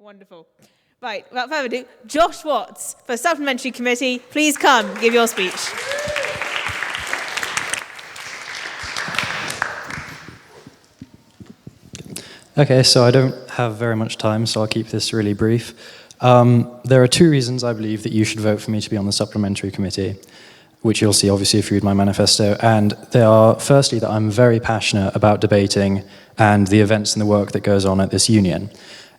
Wonderful. Right, without further ado, Josh Watts for Supplementary Committee. Please come, give your speech. Okay, so I don't have very much time, so I'll keep this really brief. There are two reasons I believe that you should vote for me to be on the Supplementary Committee, which you'll see obviously if you read my manifesto. And they are, firstly, that I'm very passionate about debating and the events and the work that goes on at this union.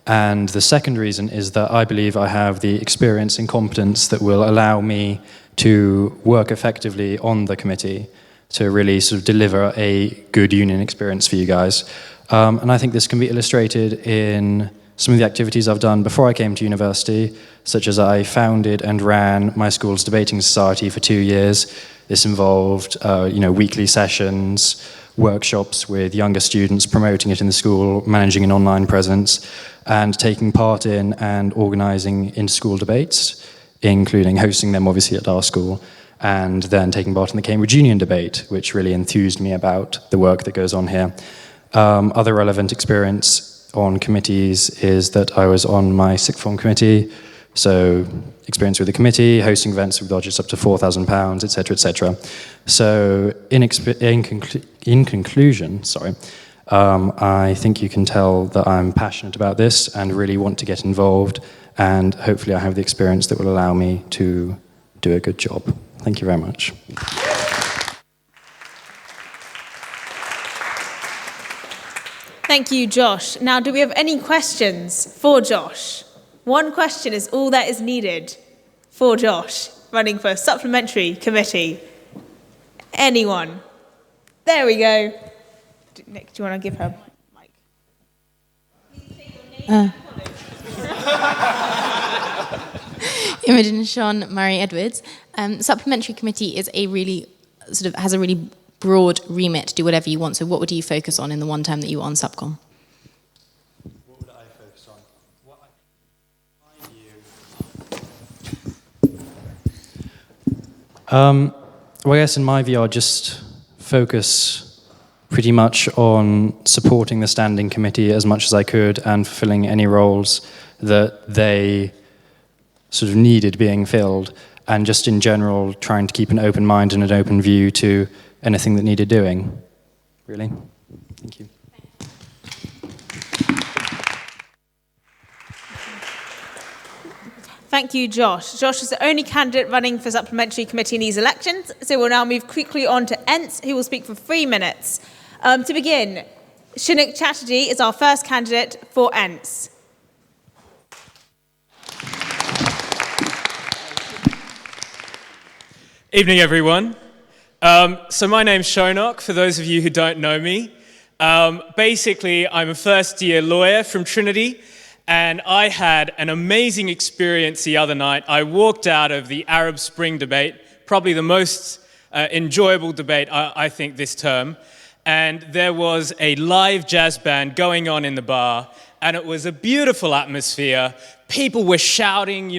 And the second reason is that I believe I have the experience and competence that will allow me to work effectively on the committee to really sort of deliver a good union experience for you guys. And I think this can be illustrated in some of the activities I've done before I came to university, such as I founded and ran my school's debating society for 2 years. This involved, weekly sessions, workshops with younger students, promoting it in the school, managing an online presence, and taking part in and organising inter-school debates, including hosting them obviously at our school, and then taking part in the Cambridge Union debate, which really enthused me about the work that goes on here. Other relevant experience on committees is that I was on my sixth form committee, so experience with the committee, hosting events with budgets up to £4,000, etc., etc. So in conclusion, I think you can tell that I'm passionate about this and really want to get involved, and hopefully I have the experience that will allow me to do a good job. Thank you very much. Thank you, Josh. Now, do we have any questions for Josh? One question is all that is needed for Josh, running for Supplementary Committee. Anyone? There we go. Nick, do you want to give her a mic? Please say your name and Imogen Sean Murray Edwards. Supplementary Committee is has a really broad remit to do whatever you want. So what would you focus on in the one term that you were on Subcom? What would I focus on? Well, I guess in my view, I'll just focus pretty much on supporting the standing committee as much as I could and fulfilling any roles that they sort of needed being filled, and just in general trying to keep an open mind and an open view to anything that needed doing, really. Thank you. Thank you, Josh. Josh is the only candidate running for Supplementary Committee in these elections, so we'll now move quickly on to Ents, who will speak for 3 minutes. To begin, Shinik Chatterjee is our first candidate for Ents. Evening, everyone. So my name's Shonok, for those of you who don't know me. Basically, I'm a first-year lawyer from Trinity, and I had an amazing experience the other night. I walked out of the Arab Spring debate, probably the most enjoyable debate, I think, this term, and there was a live jazz band going on in the bar, and it was a beautiful atmosphere. People were shouting,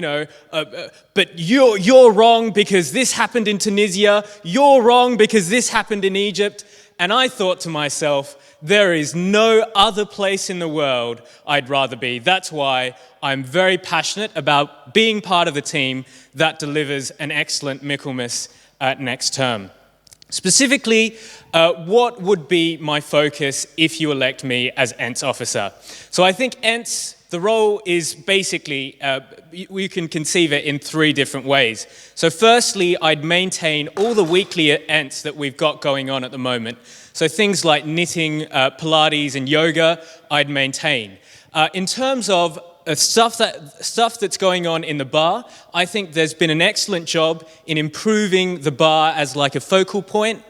but you're wrong because this happened in Tunisia, you're wrong because this happened in Egypt. And I thought to myself, there is no other place in the world I'd rather be. That's why I'm very passionate about being part of the team that delivers an excellent Michaelmas next term. Specifically, what would be my focus if you elect me as Ents officer? So I think Ents, the role is basically, we can conceive it in 3 different ways. So firstly, I'd maintain all the weekly Ents that we've got going on at the moment. So things like knitting, Pilates and yoga, I'd maintain. In terms of stuff that's going on in the bar, I think there's been an excellent job in improving the bar as like a focal point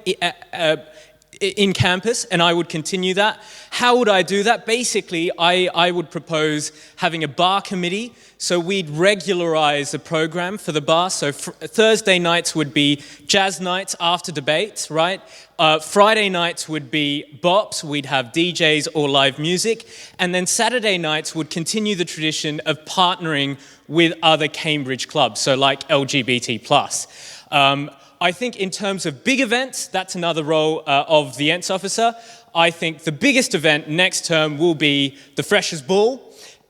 in campus, and I would continue that. How would I do that? Basically, I would propose having a bar committee, so we'd regularize the program for the bar. So Thursday nights would be jazz nights after debates, right? Friday nights would be bops, we'd have DJs or live music, and then Saturday nights would continue the tradition of partnering with other Cambridge clubs, so like LGBT+. I think in terms of big events, that's another role of the Ents officer. I think the biggest event next term will be the Freshers' Ball,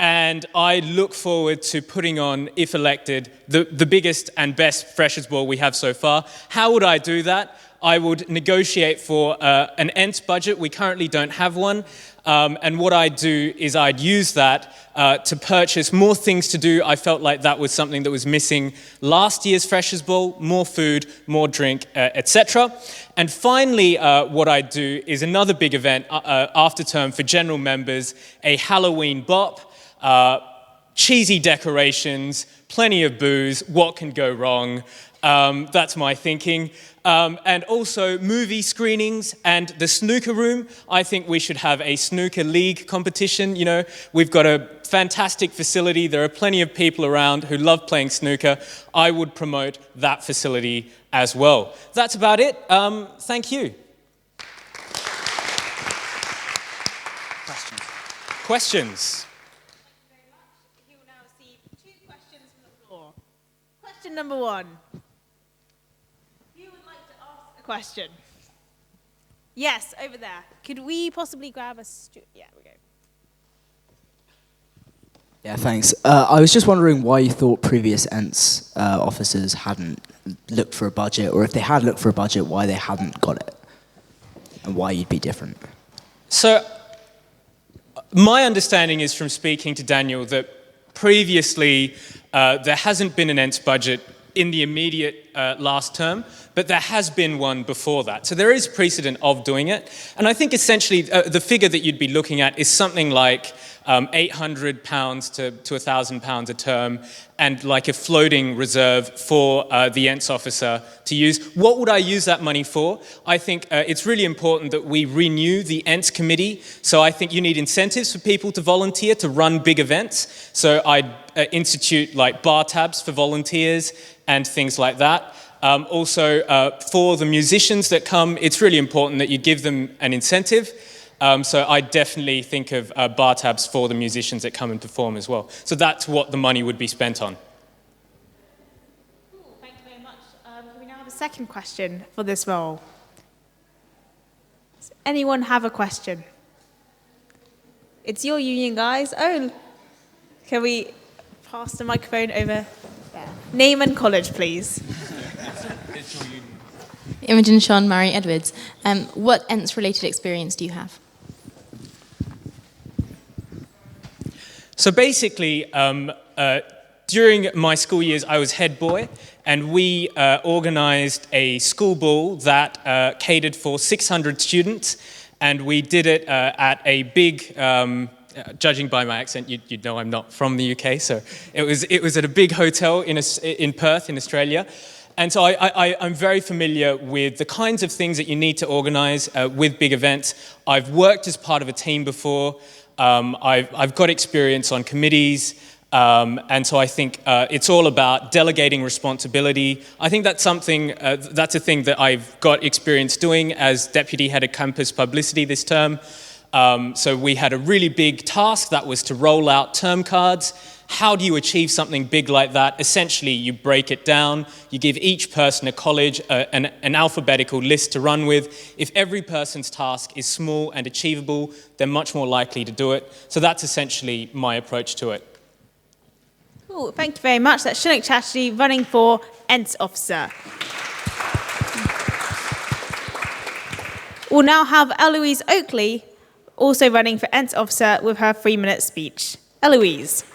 and I look forward to putting on, if elected, the biggest and best Freshers' Ball we have so far. How would I do that? I would negotiate for an ENTS budget. We currently don't have one. And what I'd do is I'd use that to purchase more things to do. I felt like that was something that was missing last year's Freshers' Ball: more food, more drink, etc. And finally, what I'd do is another big event after term for general members, a Halloween bop, cheesy decorations, plenty of booze. What can go wrong? That's my thinking. And also movie screenings and the snooker room. I think we should have a snooker league competition. You know, we've got a fantastic facility. There are plenty of people around who love playing snooker. I would promote that facility as well. That's about it. Thank you. Questions? You will now receive 2 questions from the floor. Question number 1. Who would like to ask a question? Yes, over there. Could we possibly grab a stool? Yeah, we go. Yeah, thanks. I was just wondering why you thought previous ENTS officers hadn't looked for a budget, or if they had looked for a budget, why they hadn't got it, and why you'd be different. So, my understanding is from speaking to Daniel that previously there hasn't been an ENTS budget in the immediate last term, but there has been one before that. So there is precedent of doing it. And I think essentially the figure that you'd be looking at is something like £800 to £1,000 a term, and like a floating reserve for the ENTS officer to use. What would I use that money for? I think it's really important that we renew the ENTS committee. So I think you need incentives for people to volunteer to run big events. So I'd institute like bar tabs for volunteers and things like that. Also, for the musicians that come, it's really important that you give them an incentive. So I definitely think of bar tabs for the musicians that come and perform as well. So that's what the money would be spent on. Cool, thank you very much. Can we now have a second question for this role? Does anyone have a question? It's your union, guys. Oh, can we pass the microphone over there? Name and college, please. Imogen Sean Murray Edwards. What ENTS-related experience do you have? So basically, during my school years, I was head boy, and we organized a school ball that catered for 600 students, and we did it at a big, judging by my accent, you'd know I'm not from the UK, so it was at a big hotel in Perth, in Australia. And so I'm very familiar with the kinds of things that you need to organize with big events. I've worked as part of a team before. I've got experience on committees, and so I think it's all about delegating responsibility. I think that's something, that's a thing that I've got experience doing as Deputy Head of Campus Publicity this term. So we had a really big task that was to roll out term cards. How do you achieve something big like that? Essentially, you break it down. You give each person a college an alphabetical list to run with. If every person's task is small and achievable, they're much more likely to do it. So that's essentially my approach to it. Cool, thank you very much. That's Shunak Chatterjee running for ENTS officer. We'll now have Eloise Oakley also running for ENTS officer with her 3-minute speech. Eloise.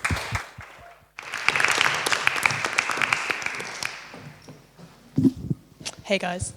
Hey guys.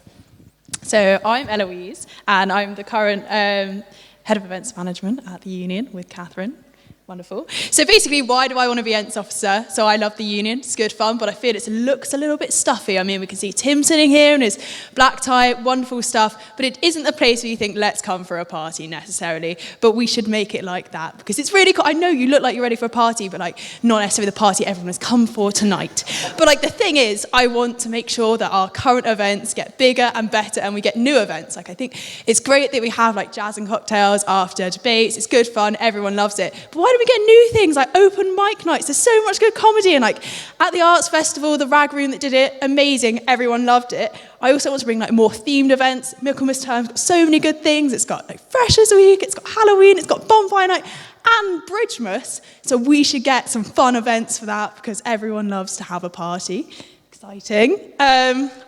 So I'm Eloise, and I'm the current head of events management at the union with Catherine. Wonderful. So basically, why do I want to be ENTS officer? So I love the union, it's good fun, but I feel it looks a little bit stuffy. I mean, we can see Tim sitting here in his black tie, wonderful stuff, but it isn't the place where you think, let's come for a party necessarily, but we should make it like that, because it's really cool. I know you look like you're ready for a party, but like, not necessarily the party everyone has come for tonight. But like, the thing is, I want to make sure that our current events get bigger and better, and we get new events. Like, I think it's great that we have like jazz and cocktails after debates, it's good fun, everyone loves it, but why do we get new things like open mic nights? There's so much good comedy, and like at the arts festival, the Rag Room that did it, amazing, everyone loved it. I also want to bring like more themed events. Michaelmas term's got so many good things. It's got like Freshers Week, it's got Halloween, it's got Bonfire Night. and Bridgemas. So we should get some fun events for that because everyone loves to have a party. Exciting.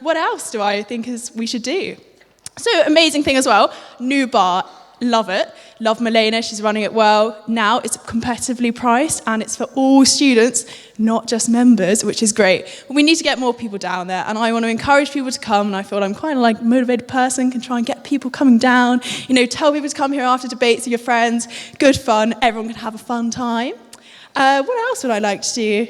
What else do I think we should do? So amazing thing as well, new bar, love it. Love Milena, she's running it well. Now it's competitively priced and it's for all students, not just members, which is great. But we need to get more people down there and I want to encourage people to come and I feel I'm quite a motivated person, can try and get people coming down, tell people to come here after debates with your friends, good fun, everyone can have a fun time. What else would I like to do?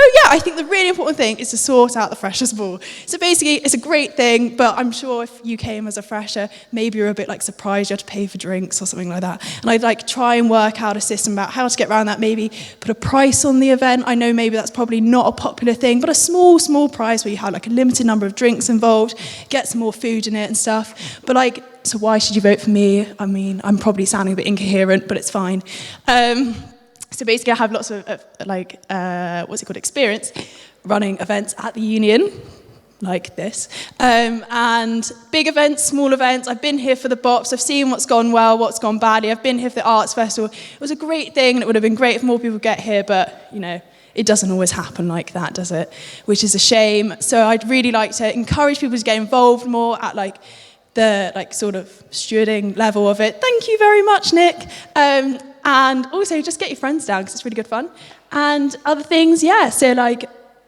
Oh yeah, I think the really important thing is to sort out the freshers' ball. So basically, it's a great thing, but I'm sure if you came as a fresher, maybe you're a bit surprised you had to pay for drinks or something like that. And I'd try and work out a system about how to get around that, maybe put a price on the event. I know maybe that's probably not a popular thing, but a small price where you have a limited number of drinks involved, get some more food in it and stuff. But so why should you vote for me? I mean, I'm probably sounding a bit incoherent, but it's fine. So basically, I have lots of experience running events at the union, like this. And big events, small events. I've been here for the BOPs. I've seen what's gone well, what's gone badly. I've been here for the Arts Festival. It was a great thing, and it would have been great if more people get here, but, it doesn't always happen like that, does it? Which is a shame. So I'd really like to encourage people to get involved more at, the, sort of stewarding level of it. Thank you very much, Nick. And also, just get your friends down, because it's really good fun. And other things, yeah, so,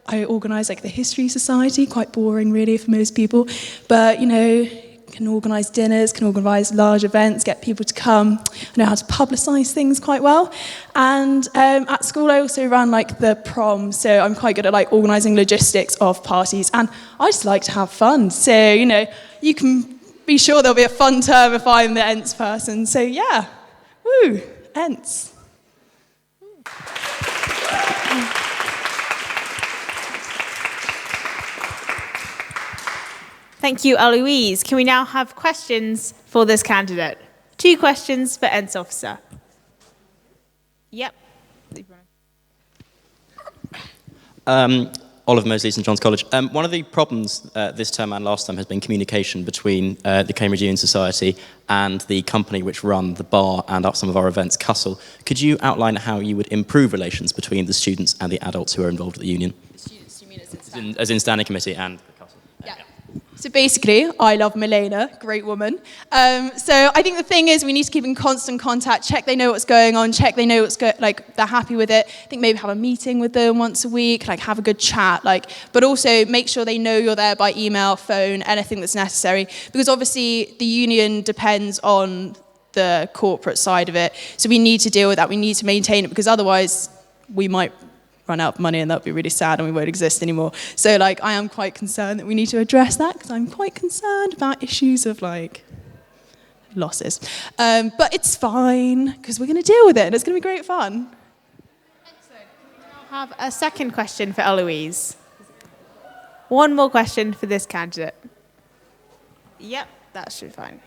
I organise, the History Society, quite boring, really, for most people. But, can organise dinners, can organise large events, get people to come. I know how to publicise things quite well. And at school, I also ran, the prom, so I'm quite good at, organising logistics of parties. And I just like to have fun. So, you can be sure there'll be a fun term if I'm the ENTS person. So, yeah, woo. ENTS. Thank you, Eloise. Can we now have questions for this candidate? 2 questions for ENTS officer. Yep. Oliver Mosley, St John's College. One of the problems this term and last term has been communication between the Cambridge Union Society and the company which run the bar and some of our events, Cussle. Could you outline how you would improve relations between the students and the adults who are involved at the union? Students, you mean as in standing committee and the Cussle? Yeah. So basically, I love Milena, great woman. So I think the thing is we need to keep in constant contact, check they know what's going on, check they know what's they're happy with it. I think maybe have a meeting with them once a week, have a good chat, but also make sure they know you're there by email, phone, anything that's necessary. Because obviously the union depends on the corporate side of it. So we need to deal with that, we need to maintain it, because otherwise we might run out of money and that would be really sad and we won't exist anymore. So I am quite concerned that we need to address that because I'm quite concerned about issues of losses. But it's fine because we're going to deal with it and it's going to be great fun. Excellent. We now have a second question for Eloise. One more question for this candidate. Yep, that should be fine.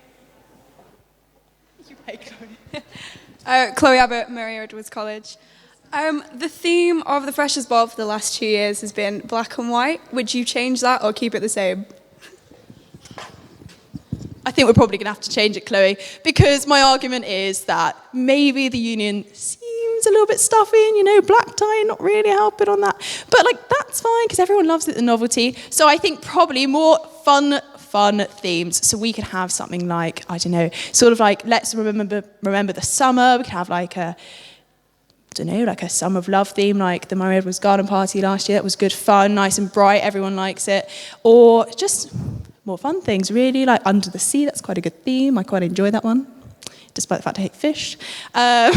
Chloe Abbott, Mary Edwards College. The theme of the Freshers' Ball for the last 2 years has been black and white. Would you change that or keep it the same? I think we're probably going to have to change it, Chloe, because my argument is that maybe the union seems a little bit stuffy and, black tie not really helping on that. But, that's fine because everyone loves it, the novelty. So I think probably more fun themes. So we could have something I don't know, sort of let's remember the summer. We could have a Summer of Love theme, like the Mary Edwards Garden Party last year. That was good fun, nice and bright, everyone likes it. Or just more fun things, really, like Under the Sea, that's quite a good theme. I quite enjoy that one, despite the fact I hate fish. But,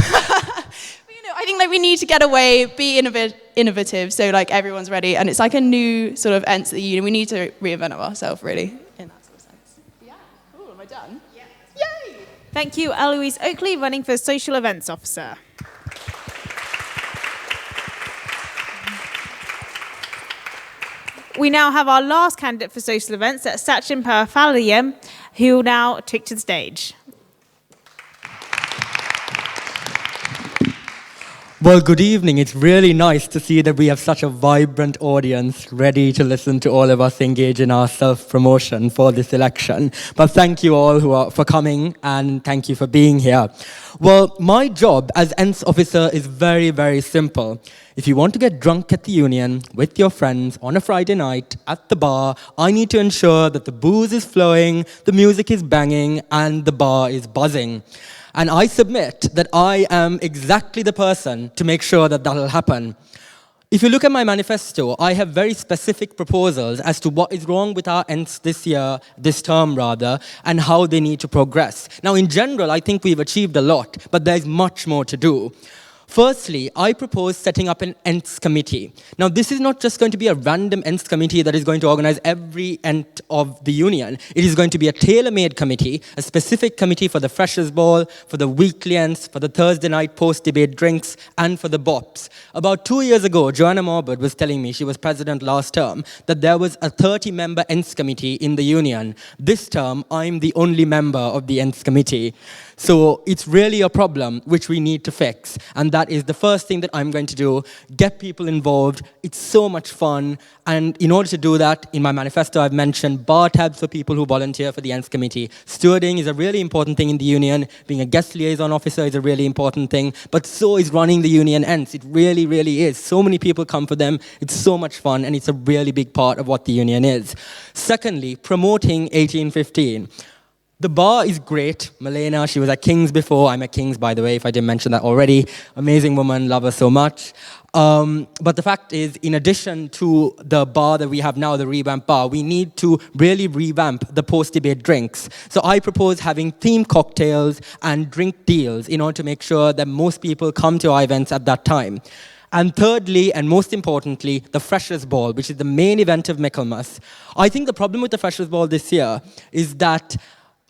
I think we need to get away, be innovative, so everyone's ready. And it's a new sort of ENTS at the union. We need to reinvent ourselves, really, in that sort of sense. Yeah, cool, am I done? Yeah. Yay! Thank you, Eloise Oakley, running for Social Events Officer. We now have our last candidate for social events, that's Sachin Parafalayam, who will now take to the stage. Well, good evening. It's really nice to see that we have such a vibrant audience ready to listen to all of us engage in our self-promotion for this election. But thank you all for coming and thank you for being here. Well, my job as ENTS officer is very, very simple. If you want to get drunk at the union with your friends on a Friday night at the bar, I need to ensure that the booze is flowing, the music is banging, and the bar is buzzing. And I submit that I am exactly the person to make sure that that'll happen. If you look at my manifesto, I have very specific proposals as to what is wrong with our ENTS this term rather, and how they need to progress. Now, in general, I think we've achieved a lot, but there's much more to do. Firstly, I propose setting up an ENTS committee. Now, this is not just going to be a random ENTS committee that is going to organize every ENT of the union. It is going to be a tailor-made committee, a specific committee for the Freshers' Ball, for the weekly ENTS, for the Thursday night post-debate drinks, and for the BOPs. About 2 years ago, Joanna Morbid was telling me, she was president last term, that there was a 30-member ENTS committee in the union. This term, I'm the only member of the ENTS committee. So it's really a problem which we need to fix. And that is the first thing that I'm going to do, get people involved. It's so much fun. And in order to do that, in my manifesto, I've mentioned bar tabs for people who volunteer for the ENTS committee. Stewarding is a really important thing in the union. Being a guest liaison officer is a really important thing. But so is running the union ENTS. It really, really is. So many people come for them. It's so much fun. And it's a really big part of what the union is. Secondly, promoting 1815. The bar is great. Milena, she was at King's before. I'm at King's, by the way, if I didn't mention that already. Amazing woman, love her so much. But the fact is, in addition to the bar that we have now, the revamped bar, we need to really revamp the post-debate drinks. So I propose having themed cocktails and drink deals in order to make sure that most people come to our events at that time. And thirdly, and most importantly, the Freshers' Ball, which is the main event of Michaelmas. I think the problem with the Freshers' Ball this year is that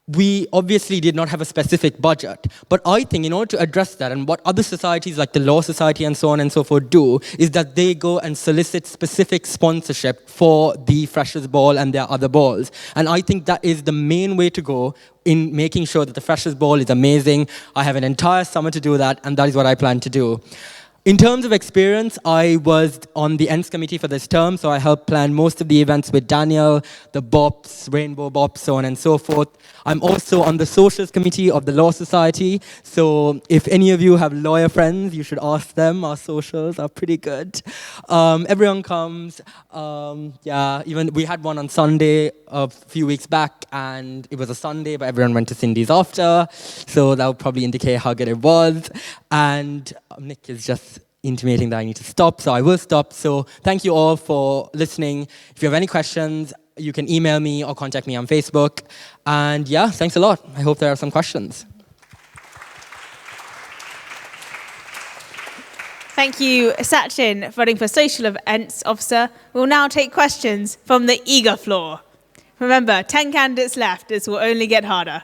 we obviously did not have a specific budget. But I think in order to address that, and what other societies like the Law Society and so on and so forth do, is that they go and solicit specific sponsorship for the Freshers' Ball and their other balls. And I think that is the main way to go in making sure that the Freshers' Ball is amazing. I have an entire summer to do that, and that is what I plan to do. In terms of experience, I was on the ENTS committee for this term, so I helped plan most of the events with Daniel, the BOPs, Rainbow BOPs, so on and so forth. I'm also on the socials committee of the Law Society, so if any of you have lawyer friends, you should ask them. Our socials are pretty good. Everyone comes. Even we had one on Sunday a few weeks back, and it was a Sunday, but everyone went to Cindy's after, so that would probably indicate how good it was. And Nick is just intimating that I need to stop, so I will stop. So thank you all for listening. If you have any questions, you can email me or contact me on Facebook. And yeah, thanks a lot. I hope there are some questions. Thank you, Sachin, for running for Social Events Officer. We'll now take questions from the eager floor. Remember, 10 candidates left. This will only get harder.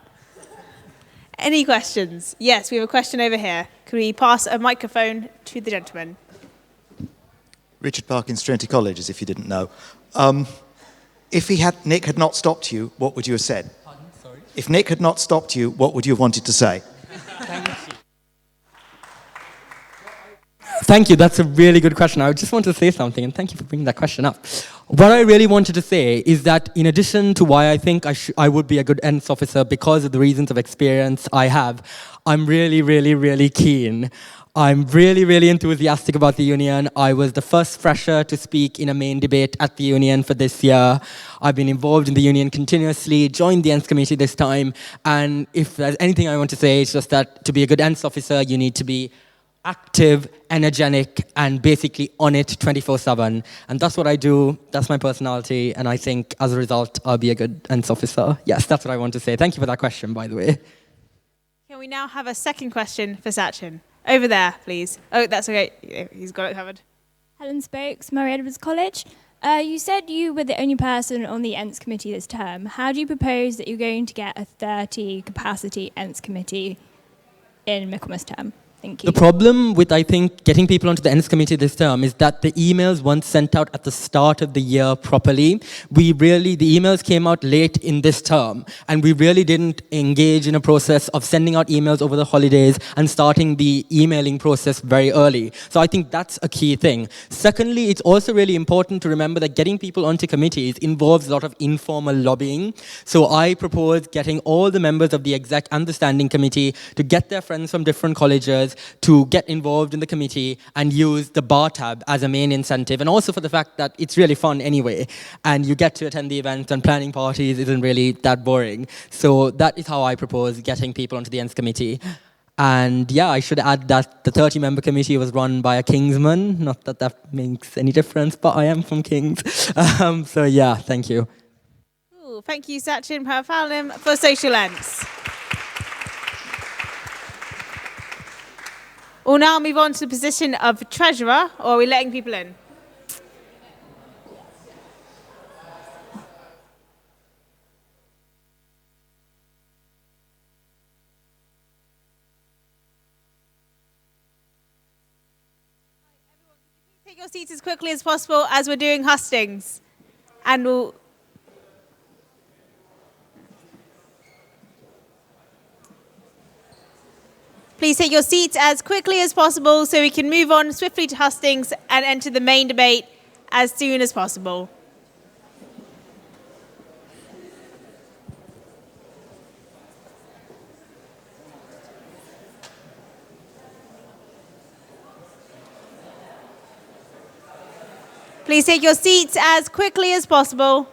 Any questions? Yes, we have a question over here. Can we pass a microphone to the gentleman? Richard Parkins, Trinity College, as if you didn't know. If Nick had not stopped you, what would you have said? Pardon? Sorry? If Nick had not stopped you, what would you have wanted to say? Thank you. Thank you. That's a really good question. I just want to say something, and thank you for bringing that question up. What I really wanted to say is that in addition to why I think I would be a good ENTS officer because of the reasons of experience I have, I'm really, really, really keen. I'm really, really enthusiastic about the union. I was the first fresher to speak in a main debate at the union for this year. I've been involved in the union continuously, joined the ENTS committee this time, and if there's anything I want to say, it's just that to be a good ENTS officer, you need to be active, energetic, and basically on it 24/7. And that's what I do. That's my personality. And I think as a result, I'll be a good ENTS officer. Yes, that's what I want to say. Thank you for that question, by the way. Can we now have a second question for Sachin? Over there, please. Oh, that's okay. He's got it covered. Helen Spokes, Murray Edwards College. You said you were the only person on the ENTS committee this term. How do you propose that you're going to get a 30 capacity ENTS committee in Michaelmas term? Thank you. The problem with, I think, getting people onto the Ends Committee this term is that the emails weren't sent out at the start of the year properly. The emails came out late in this term, and we really didn't engage in a process of sending out emails over the holidays and starting the emailing process very early. So I think that's a key thing. Secondly, it's also really important to remember that getting people onto committees involves a lot of informal lobbying. So I propose getting all the members of the exec and the standing committee to get their friends from different colleges to get involved in the committee and use the bar tab as a main incentive, and also for the fact that it's really fun anyway, and you get to attend the events, and planning parties isn't really that boring. So that is how I propose getting people onto the Ends Committee. And yeah, I should add that the 30-member committee was run by a Kingsman. Not that that makes any difference, but I am from Kings. So yeah, thank you. Cool. Thank you, Sachin Parapalam, for Social Ends. We'll now move on to the position of Treasurer, or are we letting people in? Take your seats as quickly as possible as we're doing hustings. And we'll... Please take your seats as quickly as possible so we can move on swiftly to hustings and enter the main debate as soon as possible. Please take your seats as quickly as possible.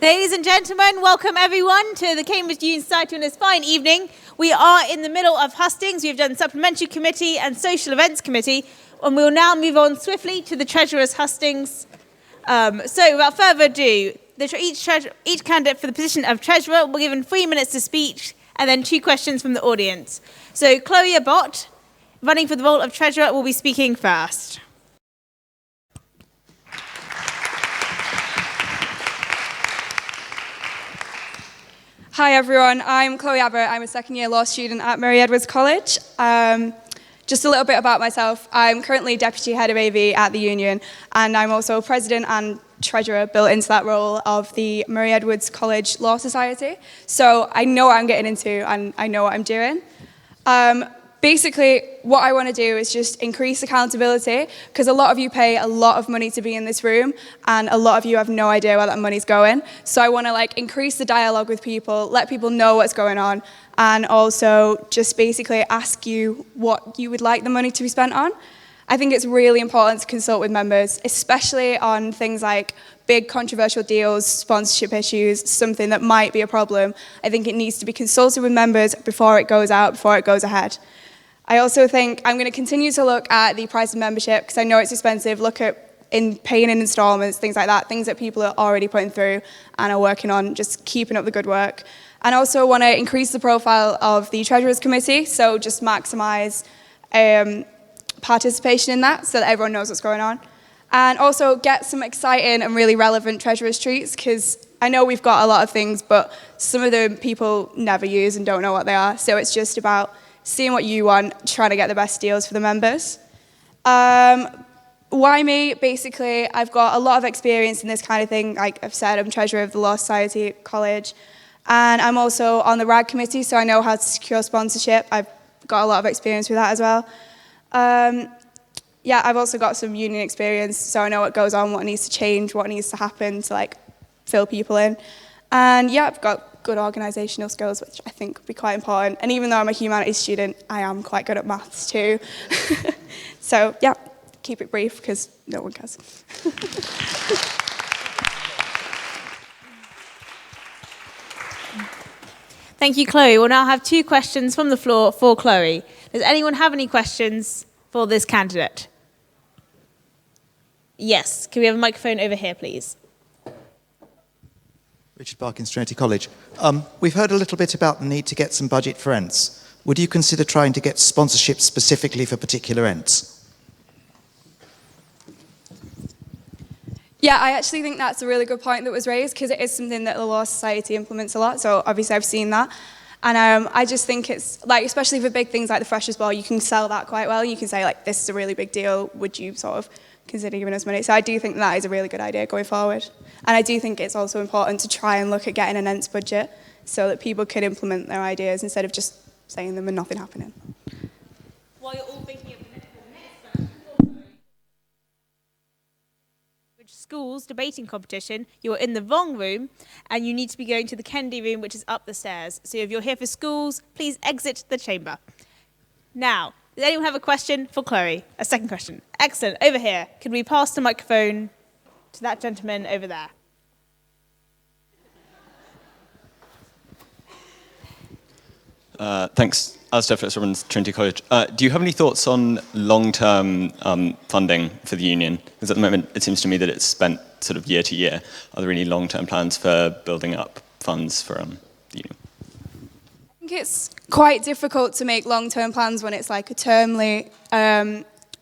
Ladies and gentlemen, welcome everyone to the Cambridge Union Society on this fine evening. We are in the middle of hustings. We've done Supplementary Committee and Social Events Committee, and we'll now move on swiftly to the Treasurer's hustings. So without further ado, each candidate for the position of Treasurer will be given 3 minutes to speak and then 2 questions from the audience. So Chloe Abbott, running for the role of Treasurer, will be speaking first. Hi everyone, I'm Chloe Abbott. I'm a second-year law student at Mary Edwards College. Just a little bit about myself. I'm currently Deputy Head of AV at the Union, and I'm also President and Treasurer built into that role of the Mary Edwards College Law Society. So I know what I'm getting into and I know what I'm doing. Basically, what I want to do is just increase accountability, because a lot of you pay a lot of money to be in this room, and a lot of you have no idea where that money's going. So I want to increase the dialogue with people, let people know what's going on, and also just basically ask you what you would like the money to be spent on. I think it's really important to consult with members, especially on things like big controversial deals, sponsorship issues, something that might be a problem. I think it needs to be consulted with members before it goes out, before it goes ahead. I also think I'm going to continue to look at the price of membership, because I know it's expensive. Look at paying in installments, things like that, things that people are already putting through and are working on, just keeping up the good work. And I also want to increase the profile of the Treasurers Committee, so just maximise participation in that so that everyone knows what's going on. And also get some exciting and really relevant Treasurers treats, because I know we've got a lot of things, but some of them people never use and don't know what they are. So it's just about seeing what you want, trying to get the best deals for the members. Why me? Basically, I've got a lot of experience in this kind of thing. Like I've said, I'm Treasurer of the Law Society at college. And I'm also on the RAG committee, so I know how to secure sponsorship. I've got a lot of experience with that as well. Yeah, I've also got some union experience, so I know what goes on, what needs to change, what needs to happen to fill people in. And yeah, I've got good organisational skills, which I think would be quite important. And even though I'm a humanities student, I am quite good at maths too. So yeah, keep it brief because no one cares. Thank you, Chloe. We'll now have 2 questions from the floor for Chloe. Does anyone have any questions for this candidate? Yes. Can we have a microphone over here, please? Richard Parkins, Trinity College. We've heard a little bit about the need to get some budget for Ents. Would you consider trying to get sponsorship specifically for particular Ents? Yeah, I actually think that's a really good point that was raised because it is something that the Law Society implements a lot. So obviously I've seen that. And I just think it's, like, especially for big things like the Freshers' Ball, you can sell that quite well. You can say, like, this is a really big deal. Would you sort of consider giving us money? So I do think that is a really good idea going forward. And I do think it's also important to try and look at getting an ENTS budget so that people can implement their ideas instead of just saying them and nothing happening. While you're all thinking of the next schools debating competition, you're in the wrong room and you need to be going to the Kennedy room, which is up the stairs. So if you're here for schools, please exit the chamber. Now, does anyone have a question for Chloe? A second question. Excellent. Over here. Can we pass the microphone to that gentleman over there? Thanks. Alistair Phillips from Trinity College. Do you have any thoughts on long-term funding for the union? Because at the moment it seems to me that it's spent sort of year to year. Are there any long-term plans for building up funds for the union? I think it's quite difficult to make long-term plans when it's like a termly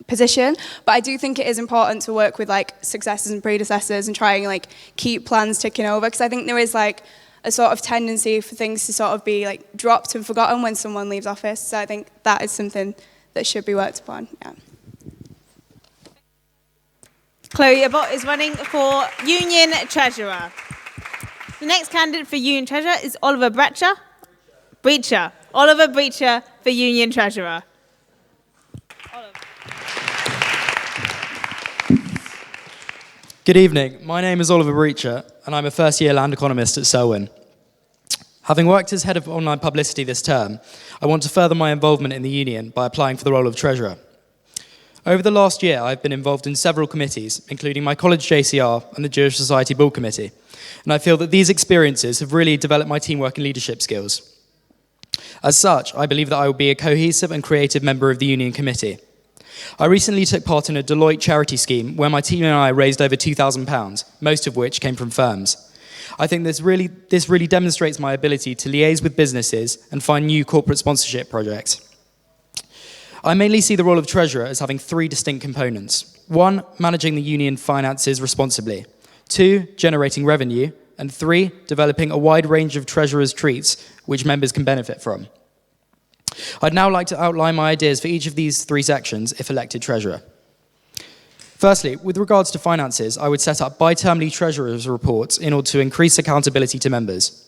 position, but I do think it is important to work with like successors and predecessors and try and like keep plans ticking over, because I think there is like a sort of tendency for things to sort of be like dropped and forgotten when someone leaves office. So I think that is something that should be worked upon. Yeah. Chloe Abbott is running for Union Treasurer. The next candidate for Union Treasurer is Oliver Breacher. Oliver Breacher for Union Treasurer. Good evening. My name is Oliver Breacher, and I'm a first-year land economist at Selwyn. Having worked as head of online publicity this term, I want to further my involvement in the union by applying for the role of treasurer. Over the last year, I've been involved in several committees, including my college JCR and the Jewish Society Bull Committee, and I feel that these experiences have really developed my teamwork and leadership skills. As such, I believe that I will be a cohesive and creative member of the union committee. I recently took part in a Deloitte charity scheme where my team and I raised over £2,000, most of which came from firms. I think this really demonstrates my ability to liaise with businesses and find new corporate sponsorship projects. I mainly see the role of treasurer as having three distinct components. 1, managing the union finances responsibly. 2, generating revenue. And 3, developing a wide range of treasurer's treats which members can benefit from. I'd now like to outline my ideas for each of these three sections if elected treasurer. Firstly, with regards to finances, I would set up bi-termly treasurer's reports in order to increase accountability to members.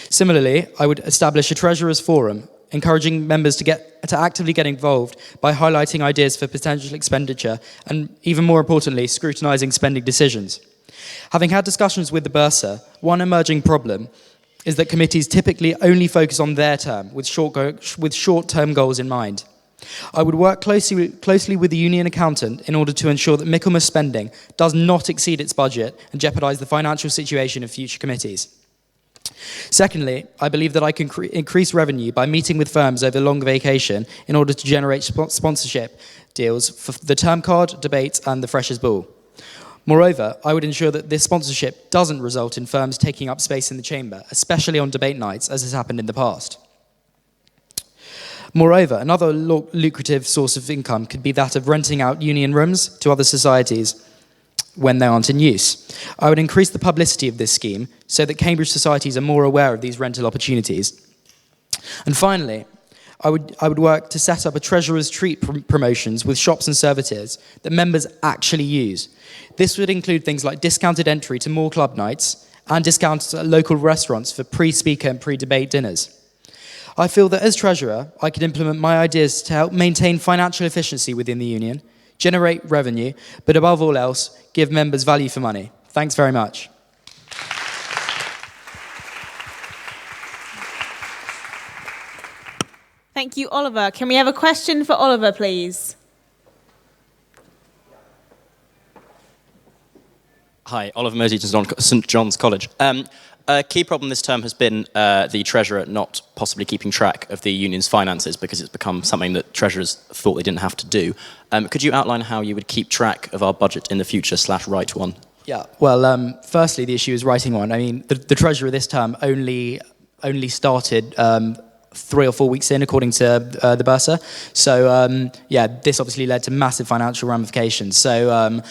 Similarly, I would establish a treasurer's forum, encouraging members to actively get involved by highlighting ideas for potential expenditure and, even more importantly, scrutinising spending decisions. Having had discussions with the Bursar, one emerging problem is that committees typically only focus on their term with short-term goals in mind. I would work closely with the union accountant in order to ensure that Michaelmas spending does not exceed its budget and jeopardise the financial situation of future committees. Secondly, I believe that I can increase revenue by meeting with firms over long vacation in order to generate sponsorship deals for the term card, debate and the Freshers' Ball. Moreover, I would ensure that this sponsorship doesn't result in firms taking up space in the chamber, especially on debate nights, as has happened in the past. Moreover, another lucrative source of income could be that of renting out union rooms to other societies when they aren't in use. I would increase the publicity of this scheme so that Cambridge societies are more aware of these rental opportunities. And finally, I would work to set up a treasurer's treat promotions with shops and servitors that members actually use. This would include things like discounted entry to more club nights and discounts at local restaurants for pre-speaker and pre-debate dinners. I feel that as treasurer, I could implement my ideas to help maintain financial efficiency within the union, generate revenue, but above all else, give members value for money. Thanks very much. Thank you, Oliver. Can we have a question for Oliver, please? Hi, Oliver Mosey, St John's College. A key problem this term has been the treasurer not possibly keeping track of the union's finances because it's become something that treasurers thought they didn't have to do. Could you outline how you would keep track of our budget in the future / write one? Yeah, well, firstly, the issue is writing one. I mean, the treasurer this term only started 3 or 4 weeks in, according to the Bursar. So, yeah, this obviously led to massive financial ramifications. So,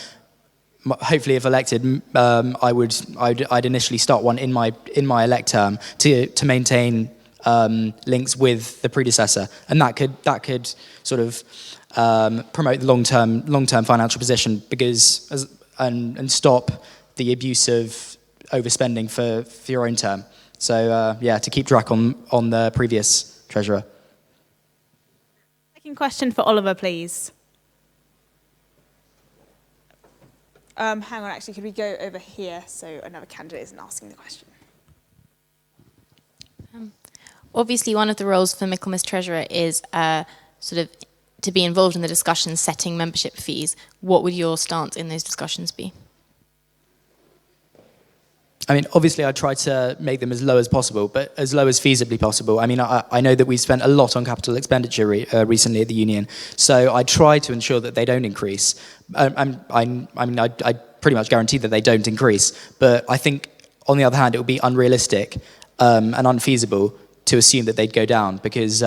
hopefully, if elected, I'd initially start one in my elect term to maintain links with the predecessor, and that could sort of promote the long term financial position and stop the abuse of overspending for your own term. So to keep track on the previous treasurer. Second question for Oliver, please. Hang on, actually, could we go over here so another candidate isn't asking the question? Obviously, one of the roles for Michaelmas Treasurer is sort of to be involved in the discussions setting membership fees. What would your stance in those discussions be? I mean, obviously, I try to make them as low as possible, but as low as feasibly possible. I mean, I know that we've spent a lot on capital expenditure recently at the union, so I try to ensure that they don't increase. I pretty much guarantee that they don't increase, but I think, on the other hand, it would be unrealistic and unfeasible to assume that they'd go down, because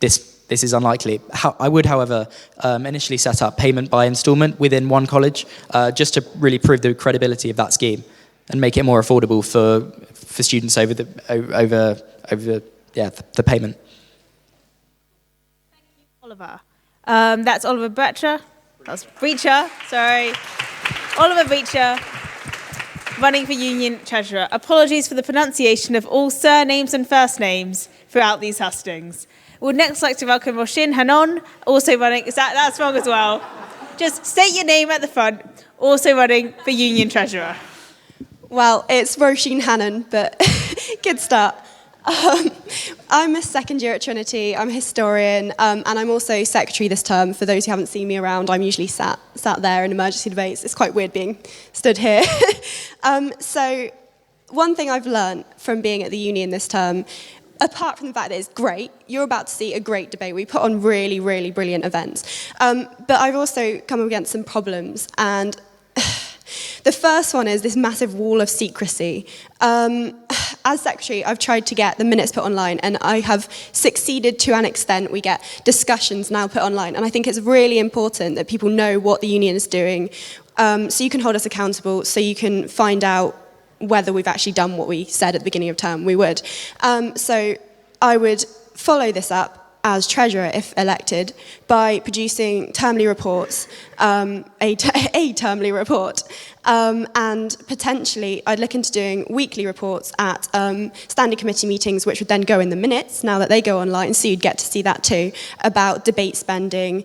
this is unlikely. I would, however, initially set up payment by instalment within one college, just to really prove the credibility of that scheme and make it more affordable for students over the payment. Thank you, Oliver. That's Oliver Breacher. That's Breacher, sorry. Oliver Breacher, running for Union Treasurer. Apologies for the pronunciation of all surnames and first names throughout these hustings. We'd next like to welcome Roshin Hanon, also running, that's wrong as well. Just state your name at the front, also running for Union Treasurer. Well, it's Roisin Hannon, but good start. I'm a second year at Trinity, I'm a historian, and I'm also secretary this term. For those who haven't seen me around, I'm usually sat there in emergency debates. It's quite weird being stood here. So one thing I've learned from being at the union this term, apart from the fact that it's great, you're about to see a great debate. We put on really, really brilliant events. But I've also come up against some problems, and the first one is this massive wall of secrecy. As secretary, I've tried to get the minutes put online, and I have succeeded to an extent. We get discussions now put online, and I think it's really important that people know what the union is doing, so you can hold us accountable, so you can find out whether we've actually done what we said at the beginning of term we would. So I would follow this up as treasurer, if elected, by producing termly reports, a termly report, and potentially I'd look into doing weekly reports at standing committee meetings, which would then go in the minutes, now that they go online, so you'd get to see that too, about debate spending,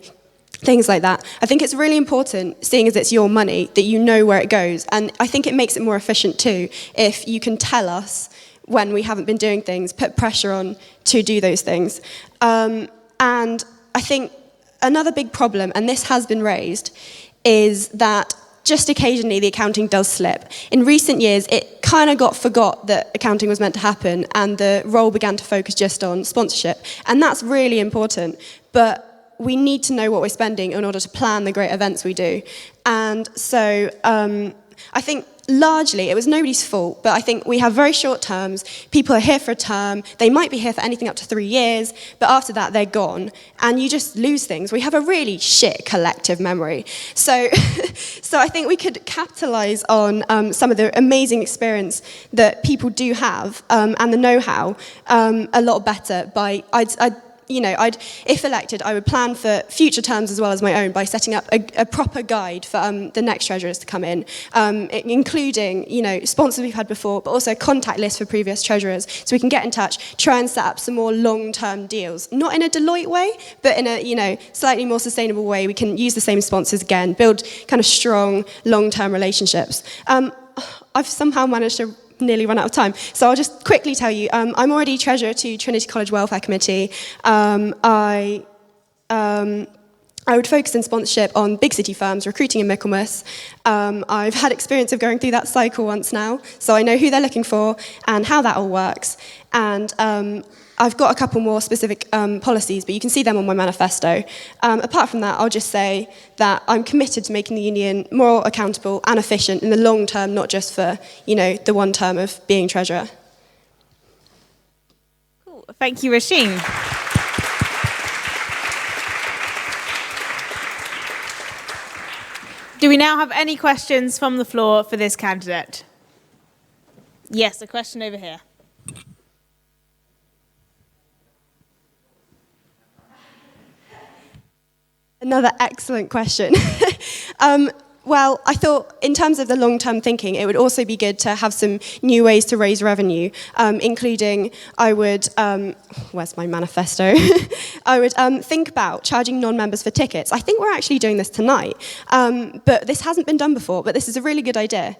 things like that. I think it's really important, seeing as it's your money, that you know where it goes, and I think it makes it more efficient too, if you can tell us when we haven't been doing things, put pressure on to do those things. And I think another big problem, and this has been raised, is that just occasionally the accounting does slip. In recent years, it kind of got forgot that accounting was meant to happen, and the role began to focus just on sponsorship. And that's really important, but we need to know what we're spending in order to plan the great events we do. And so I think largely, it was nobody's fault, but I think we have very short terms. People are here for a term. They might be here for anything up to 3 years, but after that, they're gone. And you just lose things. We have a really shit collective memory. So I think we could capitalize on some of the amazing experience that people do have and the know-how a lot better by, if elected, I would plan for future terms as well as my own by setting up a proper guide for the next treasurers to come in, including, sponsors we've had before, but also a contact list for previous treasurers, so we can get in touch, try and set up some more long-term deals, not in a Deloitte way, but in a, slightly more sustainable way. We can use the same sponsors again, build kind of strong, long-term relationships. I've somehow managed to nearly run out of time. So I'll just quickly tell you, I'm already treasurer to Trinity College Welfare Committee. I would focus in sponsorship on big city firms recruiting in Michaelmas. I've had experience of going through that cycle once now, so I know who they're looking for and how that all works. And I've got a couple more specific policies, but you can see them on my manifesto. Apart from that, I'll just say that I'm committed to making the union more accountable and efficient in the long term, not just for, the one term of being treasurer. Cool. Thank you, Rasheen. Do we now have any questions from the floor for this candidate? Yes, a question over here. Another excellent question. Well, I thought in terms of the long-term thinking, it would also be good to have some new ways to raise revenue, including I would, where's my manifesto? I would think about charging non-members for tickets. I think we're actually doing this tonight, but this hasn't been done before, but this is a really good idea,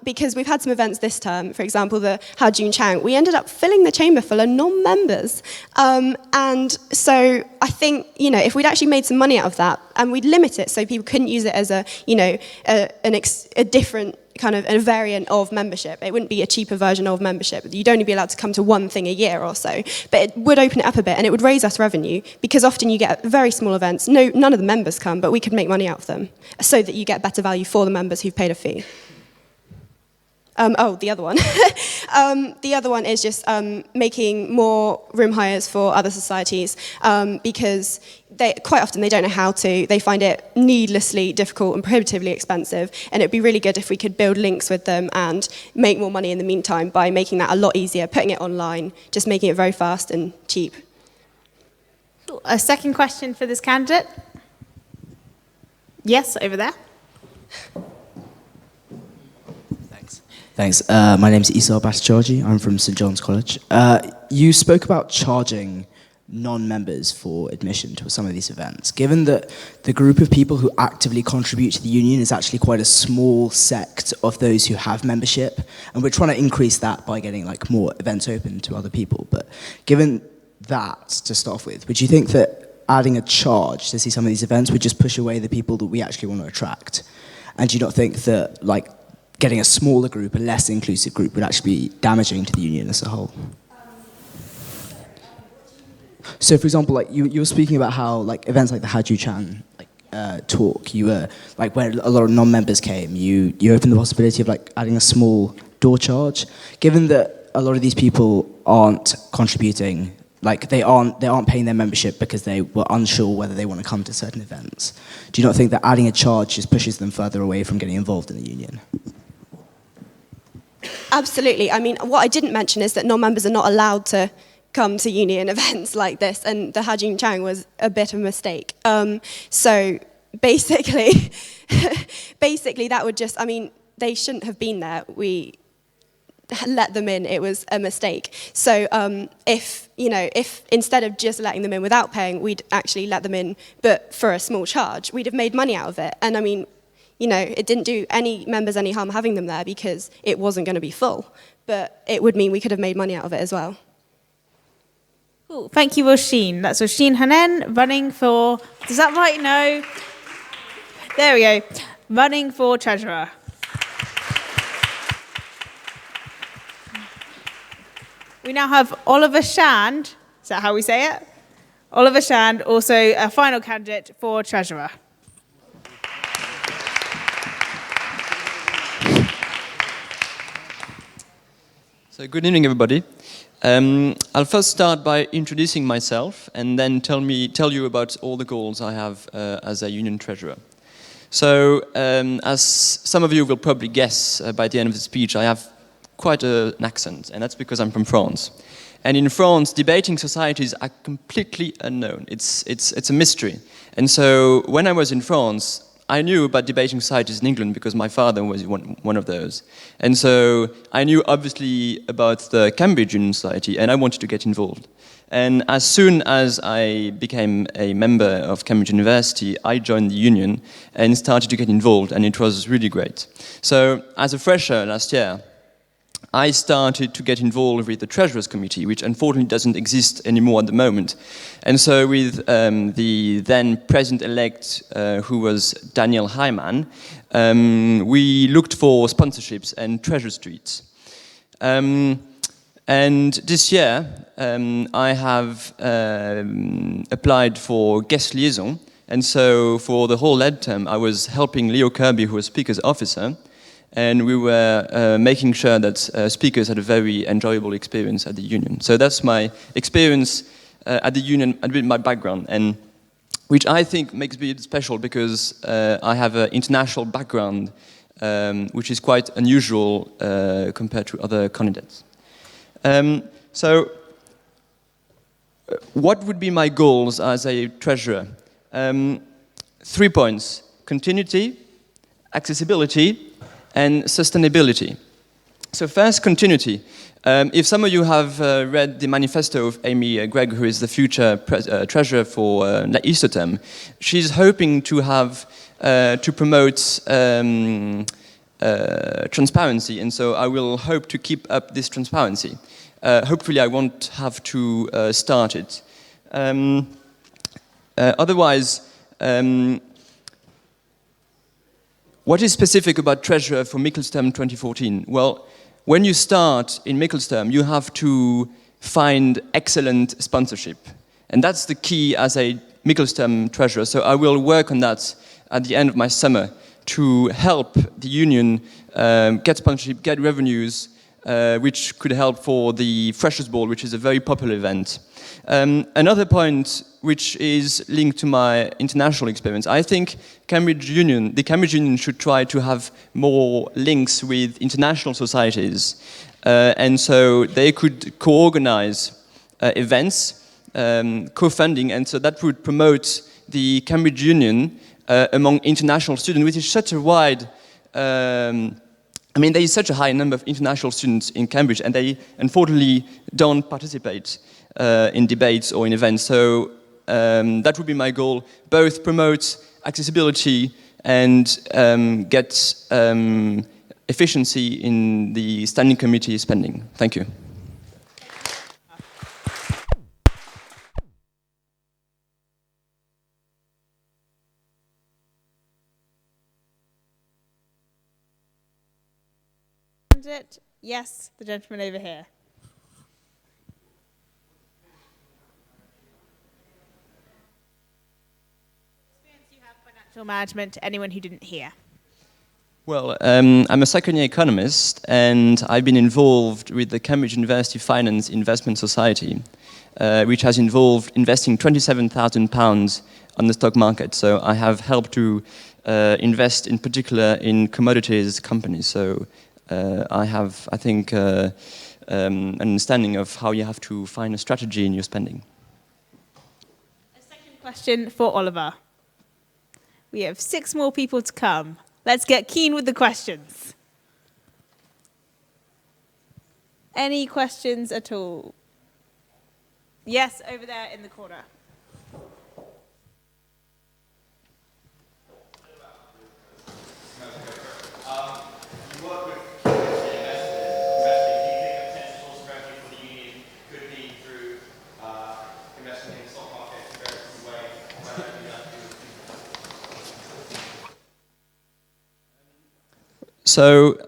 because we've had some events this term, for example, the Hajun Chang. We ended up filling the chamber full of non-members, and so I think, you know, if we'd actually made some money out of that, and we'd limit it so people couldn't use it as a, you know, a different kind of a variant of membership. It wouldn't be a cheaper version of membership. You'd only be allowed to come to one thing a year or so. But it would open it up a bit and it would raise us revenue because often you get very small events. None of the members come, but we could make money out of them so that you get better value for the members who've paid a fee. The other one. The other one is just making more room hires for other societies because quite often they don't know how to. They find it needlessly difficult and prohibitively expensive, and it'd be really good if we could build links with them and make more money in the meantime by making that a lot easier, putting it online, just making it very fast and cheap. A second question for this candidate? Yes, over there. Thanks. My name's Isa Bhattacharjee. I'm from St John's College. You spoke about charging non-members for admission to some of these events. Given that the group of people who actively contribute to the union is actually quite a small sect of those who have membership, and we're trying to increase that by getting like more events open to other people. But given that, to start off with, would you think that adding a charge to see some of these events would just push away the people that we actually want to attract? And do you not think that like getting a smaller group, a less inclusive group, would actually be damaging to the union as a whole? So, for example, like you were speaking about how like events like the Haju Chan talk, you were like where a lot of non-members came, you opened the possibility of like adding a small door charge. Given that a lot of these people aren't contributing, like they aren't paying their membership because they were unsure whether they want to come to certain events, do you not think that adding a charge just pushes them further away from getting involved in the union? Absolutely. I mean, what I didn't mention is that non-members are not allowed to come to union events like this, and the Hajin Chang was a bit of a mistake. So basically, that would just, I mean, they shouldn't have been there. We let them in, it was a mistake. So if instead of just letting them in without paying, we'd actually let them in, but for a small charge, we'd have made money out of it. And I mean, it didn't do any members any harm having them there because it wasn't going to be full, but it would mean we could have made money out of it as well. Cool. Thank you, Oshin. That's Oshin Hanen running for, is that right? No. There we go. Running for treasurer. We now have Oliver Shand. Is that how we say it? Oliver Shand, also a final candidate for treasurer. So good evening, everybody. I'll first start by introducing myself and then tell you about all the goals I have as a union treasurer. So, as some of you will probably guess by the end of the speech, I have quite an accent, and that's because I'm from France. And in France, debating societies are completely unknown. It's a mystery. And so, when I was in France, I knew about debating societies in England because my father was one of those. And so I knew obviously about the Cambridge Union Society, and I wanted to get involved. And as soon as I became a member of Cambridge University, I joined the union and started to get involved, and it was really great. So as a fresher last year, I started to get involved with the Treasurers Committee, which unfortunately doesn't exist anymore at the moment. And so with the then President-elect, who was Daniel Hyman, we looked for sponsorships and treasure streets. And this year, I have applied for guest liaison. And so for the whole lead term, I was helping Leo Kirby, who was Speaker's officer, and we were making sure that speakers had a very enjoyable experience at the union. So that's my experience at the union, a bit my background. And which I think makes me special because I have an international background, which is quite unusual compared to other candidates. So, what would be my goals as a treasurer? 3 points: continuity, accessibility, and sustainability. So first, continuity. If some of you have read the manifesto of Amy Gregg, who is the future treasurer for Easter term, she's hoping to have to promote transparency, and so I will hope to keep up this transparency. Hopefully, I won't have to start it. Otherwise, what is specific about treasurer for Michaelmas 2014? Well, when you start in Michaelmas, you have to find excellent sponsorship. And that's the key as a Michaelmas treasurer. So I will work on that at the end of my summer to help the union get sponsorship, get revenues, which could help for the Freshers' Ball, which is a very popular event. Another point which is linked to my international experience, I think the Cambridge Union should try to have more links with international societies. And so they could co-organize events, co-funding, and so that would promote the Cambridge Union among international students, which is such a wide there is such a high number of international students in Cambridge, and they unfortunately don't participate in debates or in events. So that would be my goal: both promote accessibility and get efficiency in the standing committee spending. Thank you. Yes, the gentleman over here. Experience you have financial management to anyone who didn't hear. Well, I'm a second-year economist, and I've been involved with the Cambridge University Finance Investment Society, which has involved investing £27,000 on the stock market. So I have helped to invest in particular in commodities companies. So I have, I think, an understanding of how you have to find a strategy in your spending. A second question for Oliver. We have 6 more people to come. Let's get keen with the questions. Any questions at all? Yes, over there in the corner. So,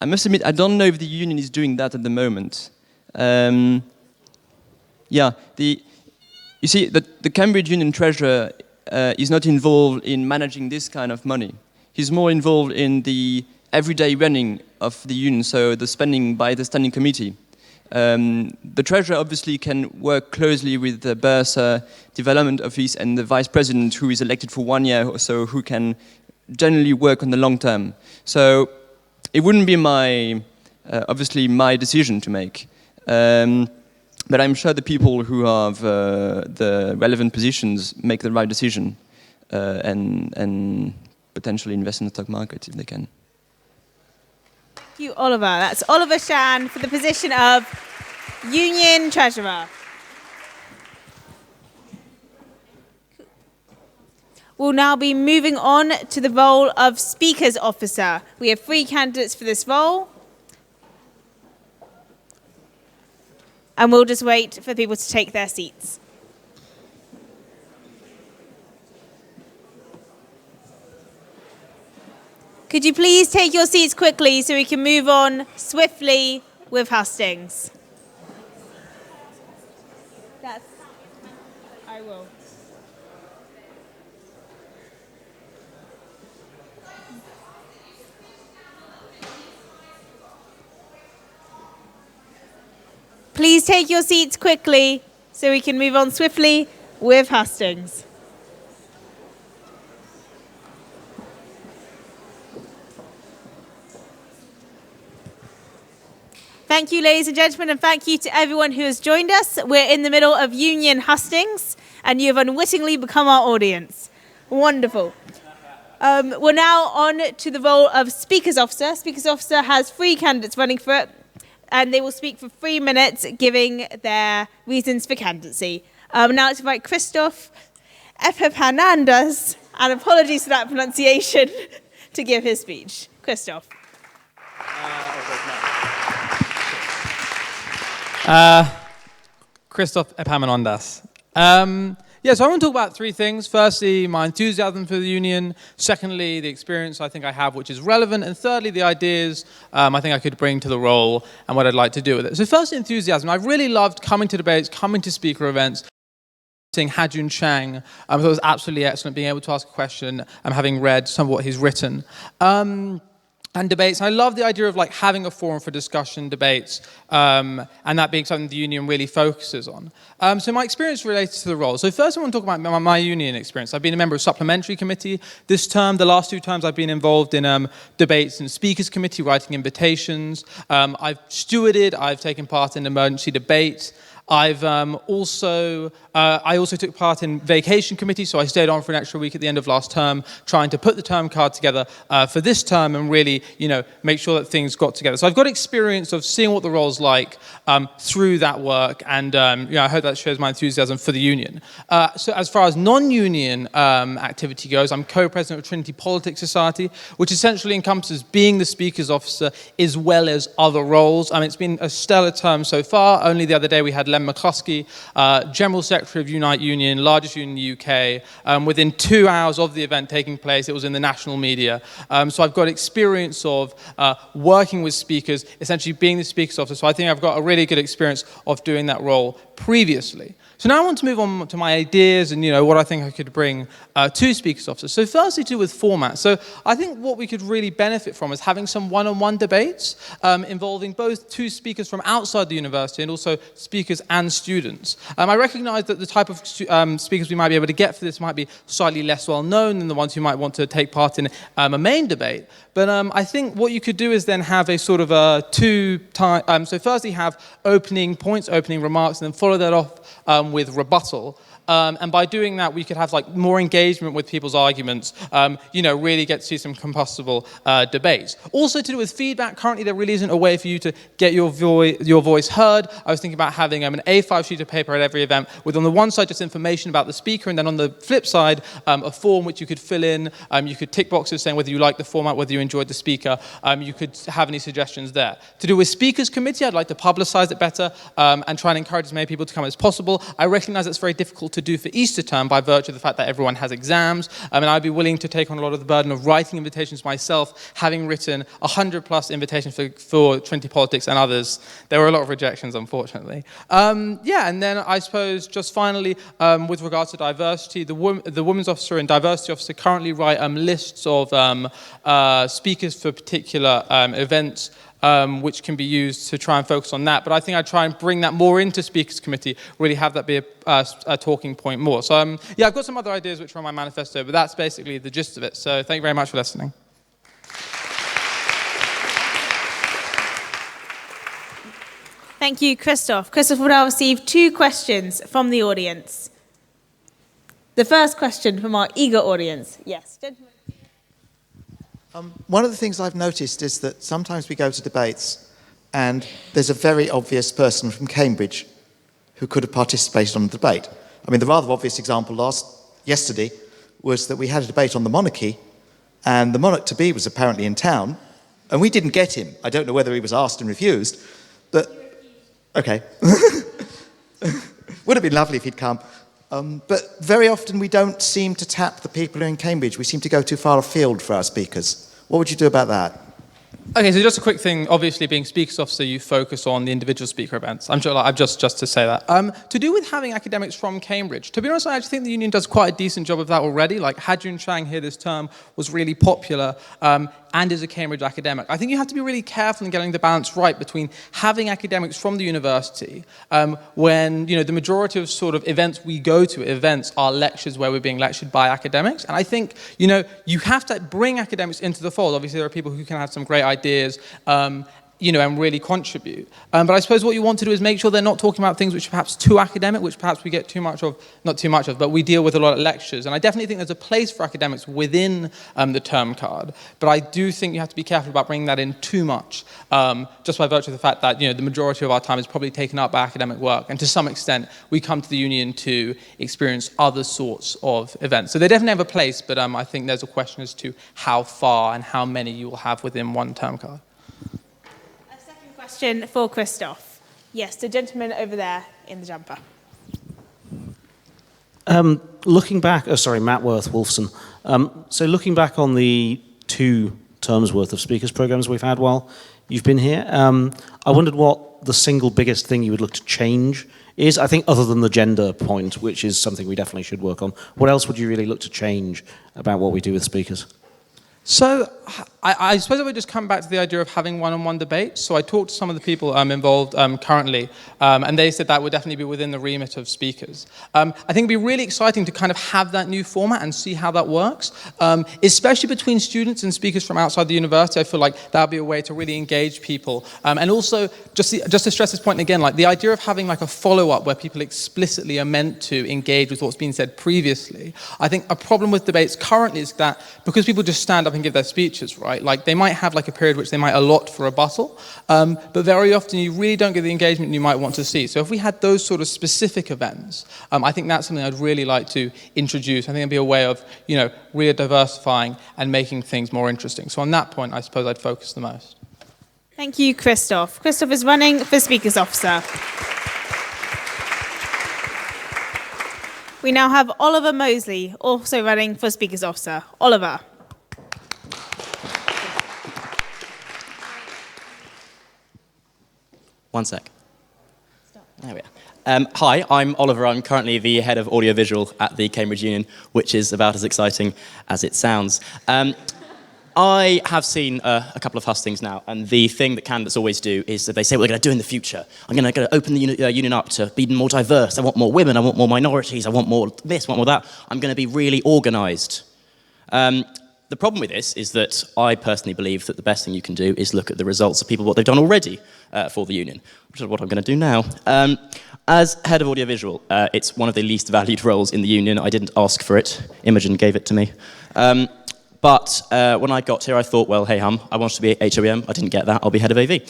I must admit, I don't know if the union is doing that at the moment. You see, the Cambridge Union treasurer is not involved in managing this kind of money. He's more involved in the everyday running of the union, so the spending by the standing committee. The treasurer obviously can work closely with the Bursa Development Office and the vice president, who is elected for 1 year or so, who can generally work on the long term. So it wouldn't be obviously my decision to make. But I'm sure the people who have the relevant positions make the right decision and potentially invest in the stock market if they can. Thank you, Oliver. That's Oliver Shan for the position of Union Treasurer. We'll now be moving on to the role of Speaker's Officer. We have 3 candidates for this role. And we'll just wait for people to take their seats. Could you please take your seats quickly so we can move on swiftly with Hustings? I will. Please take your seats quickly so we can move on swiftly with Hustings. Thank you, ladies and gentlemen, and thank you to everyone who has joined us. We're in the middle of Union Hustings, and you have unwittingly become our audience. Wonderful. We're now on to the role of Speaker's Officer. Speaker's Officer has 3 candidates running for it, and they will speak for 3 minutes, giving their reasons for candidacy. Now let's invite Christoph Epaminondas, and apologies for that pronunciation, to give his speech. Christoph. Christoph Epaminondas. So I want to talk about 3 things. Firstly, my enthusiasm for the union. Secondly, the experience I think I have, which is relevant. And thirdly, the ideas I think I could bring to the role and what I'd like to do with it. So firstly, enthusiasm. I've really loved coming to debates, coming to speaker events, seeing Hajun Chang. I thought it was absolutely excellent being able to ask a question and having read some of what he's written. And debates. And I love the idea of like having a forum for discussion, debates, and that being something the union really focuses on. So my experience relates to the role. So first I want to talk about my union experience. I've been a member of Supplementary Committee this term. The last 2 times I've been involved in debates in Speakers Committee, writing invitations. I've stewarded, I've taken part in emergency debate. I also took part in vacation committee, so I stayed on for an extra week at the end of last term, trying to put the term card together for this term and really, make sure that things got together. So I've got experience of seeing what the role's like through that work, and I hope that shows my enthusiasm for the union. So as far as non-union activity goes, I'm co-president of Trinity Politics Society, which essentially encompasses being the Speaker's Officer as well as other roles. It's been a stellar term so far. Only the other day we had Len McCluskey, General Secretary of Unite Union, largest union in the UK. Within 2 hours of the event taking place, it was in the national media. So I've got experience of working with speakers, essentially being the Speaker's Officer. So I think I've got a really good experience of doing that role previously. So now I want to move on to my ideas and what I think I could bring to Speaker's Officers. So firstly, to do with format. So I think what we could really benefit from is having some one-on-one debates involving both 2 speakers from outside the university and also speakers and students. I recognise that the type of speakers we might be able to get for this might be slightly less well known than the ones who might want to take part in a main debate. But I think what you could do is then have a sort of a 2-time. So firstly, have opening points, opening remarks, and then follow that off with rebuttal. And by doing that, we could have like more engagement with people's arguments, really get to see some combustible debates. Also to do with feedback, currently there really isn't a way for you to get your voice heard. I was thinking about having an A5 sheet of paper at every event with on the one side just information about the speaker, and then on the flip side, a form which you could fill in. You could tick boxes saying whether you like the format, whether you enjoyed the speaker. You could have any suggestions there. To do with Speakers Committee, I'd like to publicise it better and try and encourage as many people to come as possible. I recognise it's very difficult to do for Easter term by virtue of the fact that everyone has exams. And I'd be willing to take on a lot of the burden of writing invitations myself, having written 100+ invitations for Trinity Politics and others. There were a lot of rejections, unfortunately. And then I suppose just finally, with regards to diversity, the Women's Officer and Diversity Officer currently write lists of speakers for particular events, which can be used to try and focus on that. But I think I'd try and bring that more into Speakers Committee, really have that be a talking point more. So I've got some other ideas which are on my manifesto, but that's basically the gist of it. So thank you very much for listening. Thank you, Christoph. Christoph will now receive 2 questions from the audience. The first question from our eager audience. Yes, gentlemen. One of the things I've noticed is that sometimes we go to debates and there's a very obvious person from Cambridge who could have participated on the debate. The rather obvious example yesterday was that we had a debate on the monarchy, and the monarch-to-be was apparently in town, and we didn't get him. I don't know whether he was asked and refused, but okay. Would have been lovely if he'd come. But very often we don't seem to tap the people who are in Cambridge. We seem to go too far afield for our speakers. What would you do about that? Okay, so just a quick thing. Obviously, being Speakers Officer, you focus on the individual speaker events. I'm just to say that. To do with having academics from Cambridge, to be honest, I actually think the union does quite a decent job of that already. Like Hajun Chang here this term was really popular and is a Cambridge academic. I think you have to be really careful in getting the balance right between having academics from the university when the majority of sort of events we go to are lectures where we're being lectured by academics. And I think you have to bring academics into the fold. Obviously, there are people who can have some great ideas and really contribute. But I suppose what you want to do is make sure they're not talking about things which are perhaps too academic, which perhaps we get too much of, not too much of, but we deal with a lot at lectures. And I definitely think there's a place for academics within the term card, but I do think you have to be careful about bringing that in too much, just by virtue of the fact that, the majority of our time is probably taken up by academic work. And to some extent, we come to the union to experience other sorts of events. So they definitely have a place, but I think there's a question as to how far and how many you will have within one term card. Question for Christoph. Yes, the gentleman over there in the jumper. Looking back, Matt Worth, Wolfson. So looking back on the 2 terms worth of speakers programs we've had while you've been here, I wondered what the single biggest thing you would look to change is. I think other than the gender point, which is something we definitely should work on, what else would you really look to change about what we do with speakers? So I suppose I would just come back to the idea of having one-on-one debates. So I talked to some of the people involved currently, and they said that would definitely be within the remit of speakers. I think it'd be really exciting to kind of have that new format and see how that works, especially between students and speakers from outside the university. I feel like that would be a way to really engage people. And also, just to stress this point again, like the idea of having like a follow-up where people explicitly are meant to engage with what's been said previously. I think a problem with debates currently is that because people just stand up and give their speeches, right? Like they might have like a period which they might allot for rebuttal, but very often you really don't get the engagement you might want to see. So if we had those sort of specific events, I think that's something I'd really like to introduce. I think it'd be a way of, really diversifying and making things more interesting. So on that point, I suppose I'd focus the most. Thank you, Christoph. Christoph is running for Speakers Officer. We now have Oliver Mosley, also running for Speakers Officer. Oliver. One sec. There we are. Hi, I'm Oliver. I'm currently the head of audiovisual at the Cambridge Union, which is about as exciting as it sounds. I have seen a couple of hustings now, and the thing that candidates always do is that they say, what we're going to do in the future. I'm going to open the union up to be more diverse. I want more women. I want more minorities. I want more this, I want more that. I'm going to be really organised. The problem with this is that I personally believe that the best thing you can do is look at the results of people, what they've done already for the union, which is what I'm going to do now. As head of audiovisual, it's one of the least valued roles in the union. I didn't ask for it. Imogen gave it to me. But when I got here, I thought, well, hey hum, I wanted to be at HOEM. I didn't get that. I'll be head of AV.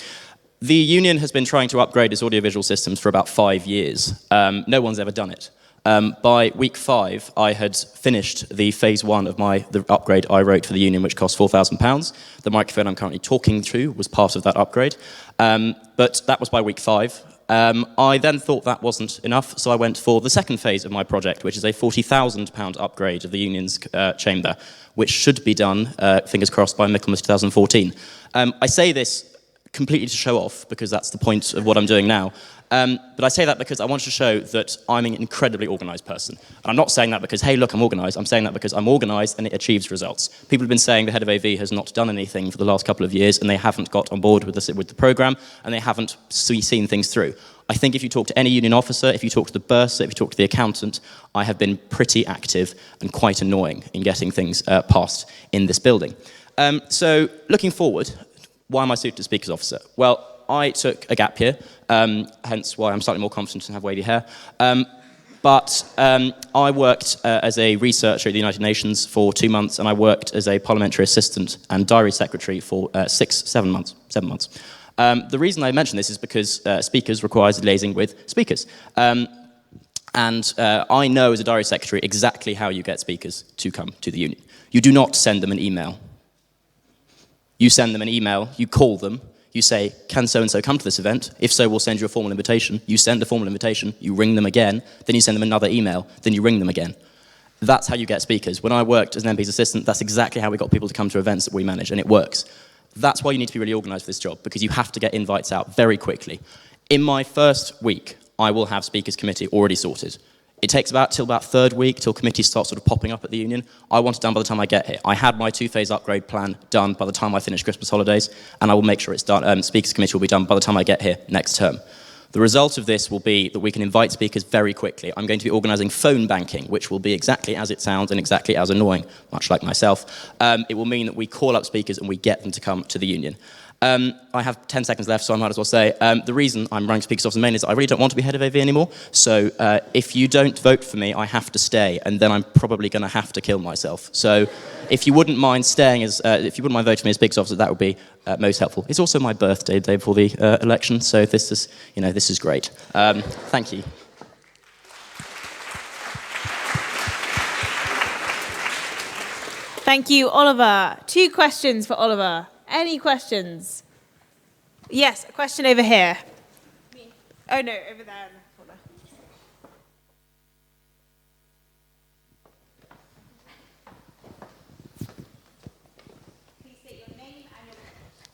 The union has been trying to upgrade its audiovisual systems for about 5 years. No one's ever done it. By week 5, I had finished the phase 1 of the upgrade I wrote for the union, which cost £4,000. The microphone I'm currently talking through was part of that upgrade. But that was by week 5. I then thought that wasn't enough, so I went for the second phase of my project, which is a £40,000 upgrade of the union's chamber, which should be done, fingers crossed, by Michaelmas 2014. I say this completely to show off, because that's the point of what I'm doing now. But I say that because I want to show that I'm an incredibly organised person. And I'm not saying that because, hey, look, I'm organised. I'm saying that because I'm organised and it achieves results. People have been saying the head of AV has not done anything for the last couple of years, and they haven't got on board with the programme, and they haven't seen things through. I think if you talk to any union officer, if you talk to the bursar, if you talk to the accountant, I have been pretty active and quite annoying in getting things passed in this building. So looking forward, why am I suited as Speakers Officer? Well, I took a gap year, hence why I'm slightly more confident and have wavy hair. But I worked as a researcher at the United Nations for 2 months, and I worked as a parliamentary assistant and diary secretary for 7 months. The reason I mention this is because speakers requires liaising with speakers. And I know as a diary secretary exactly how you get speakers to come to the union. You do not send them an email. You send them an email, you call them, you say, can so-and-so come to this event? If so, we'll send you a formal invitation. You send a formal invitation, you ring them again, then you send them another email, then you ring them again. That's how you get speakers. When I worked as an MP's assistant, that's exactly how we got people to come to events that we manage, and it works. That's why you need to be really organised for this job, because you have to get invites out very quickly. In my first week, I will have Speakers Committee already sorted. It takes till about third week till committees start sort of popping up at the union. I want it done by the time I get here. I had my 2-phase upgrade plan done by the time I finish Christmas holidays, and I will make sure it's done. Speakers Committee will be done by the time I get here next term. The result of this will be that we can invite speakers very quickly. I'm going to be organising phone banking, which will be exactly as it sounds and exactly as annoying, much like myself. It will mean that we call up speakers and we get them to come to the union. I have 10 seconds left, so I might as well say, the reason I'm running Speakers Officer mainly is I really don't want to be head of AV anymore. So if you don't vote for me, I have to stay, and then I'm probably going to have to kill myself. So if you wouldn't mind staying if you wouldn't mind voting for me as Speakers Officer, that would be most helpful. It's also my birthday, the day before the election, so this is great. Thank you. Thank you, Oliver. 2 questions for Oliver. Any questions? Yes, a question over here. Me. Oh, no, over there in the corner.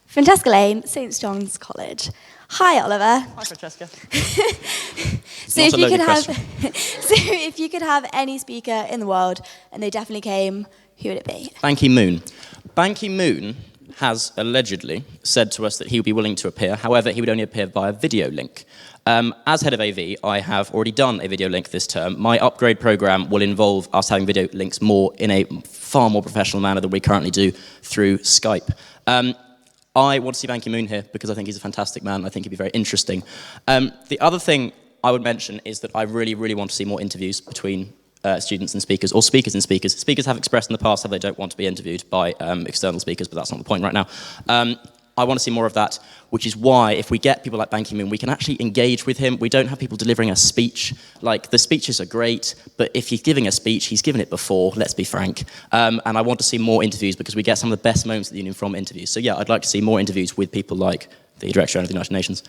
Francesca Lane, St John's College. Hi, Oliver. Hi, Francesca. So if you could have any speaker in the world and they definitely came, who would it be? Ban Ki-moon. Ban Ki-moon has allegedly said to us that he would be willing to appear. However, he would only appear via video link. As head of AV, I have already done a video link this term. My upgrade program will involve us having video links in a far more professional manner than we currently do through Skype. I want to see Ban Ki-moon here because I think he's a fantastic man. I think he'd be very interesting. The other thing I would mention is that I really, really want to see more interviews between students and speakers, or speakers and speakers. Speakers have expressed in the past how they don't want to be interviewed by external speakers, but that's not the point right now. I want to see more of that, which is why if we get people like Ban Ki-moon, we can actually engage with him. We don't have people delivering a speech. Like, the speeches are great, but if he's giving a speech, he's given it before, let's be frank. And I want to see more interviews because we get some of the best moments of the union from interviews. So yeah, I'd like to see more interviews with people like the Director General of the United Nations.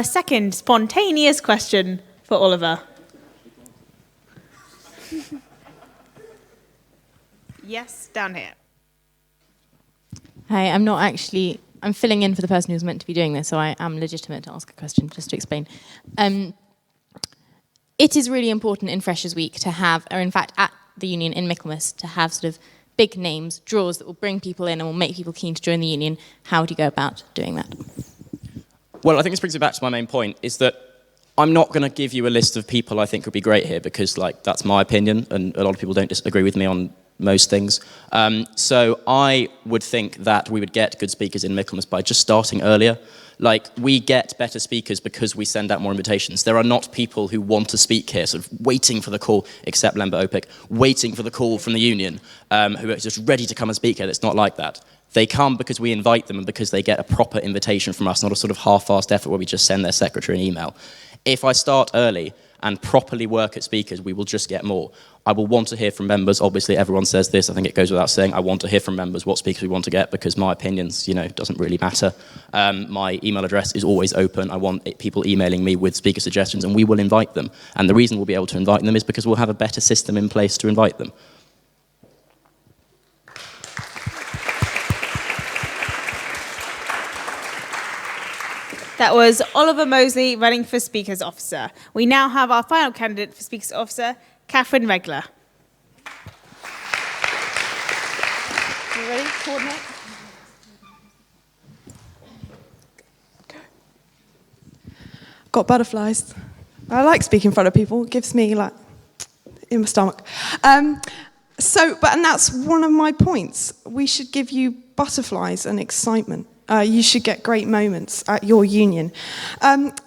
Second spontaneous question for Oliver. Yes, down here. Hi, I'm filling in for the person who's meant to be doing this, so I am legitimate to ask a question, just to explain. It is really important in Freshers' Week to have, or in fact at the union in Michaelmas, to have sort of big names, draws that will bring people in and will make people keen to join the union. How do you go about doing that? Well, I think this brings me back to my main point, is that I'm not going to give you a list of people I think would be great here because, like, that's my opinion, and a lot of people don't disagree with me on most things. So I would think that we would get good speakers in Michaelmas by just starting earlier. Like, we get better speakers because we send out more invitations. There are not people who want to speak here, sort of waiting for the call, except Lemba OPIC, waiting for the call from the union, who are just ready to come and speak here. It's not like that. They come because we invite them and because they get a proper invitation from us, not a sort of half-assed effort where we just send their secretary an email. If I start early and properly work at speakers, we will just get more. I will want to hear from members. Obviously, everyone says this. I think it goes without saying. I want to hear from members what speakers we want to get because my opinions, doesn't really matter. My email address is always open. I want people emailing me with speaker suggestions, and we will invite them. And the reason we'll be able to invite them is because we'll have a better system in place to invite them. That was Oliver Mosley running for Speakers Officer. We now have our final candidate for Speakers Officer, Catherine Regler. You ready? Coordinate. Got butterflies. I like speaking in front of people. It gives me, in my stomach. And that's one of my points. We should give you butterflies and excitement. You should get great moments at your union.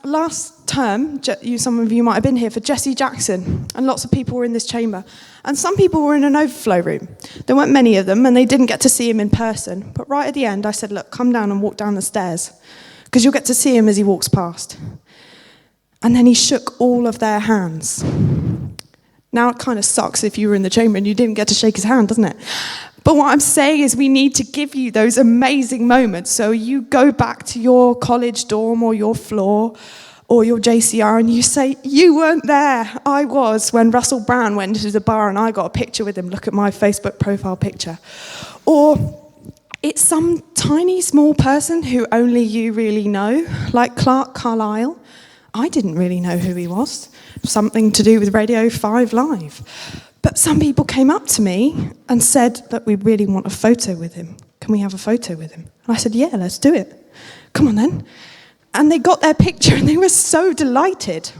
Last term, some of you might have been here for Jesse Jackson, and lots of people were in this chamber. And some people were in an overflow room. There weren't many of them, and they didn't get to see him in person. But right at the end, I said, look, come down and walk down the stairs, because you'll get to see him as he walks past. And then he shook all of their hands. Now it kind of sucks if you were in the chamber and you didn't get to shake his hand, doesn't it? But what I'm saying is we need to give you those amazing moments. So you go back to your college dorm or your floor or your JCR and you say, you weren't there. I was when Russell Brand went into the bar and I got a picture with him. Look at my Facebook profile picture. Or it's some tiny small person who only you really know, like Clark Carlisle. I didn't really know who he was. Something to do with Radio 5 Live. But some people came up to me and said that we really want a photo with him. Can we have a photo with him? And I said, yeah, let's do it. Come on then. And they got their picture and they were so delighted.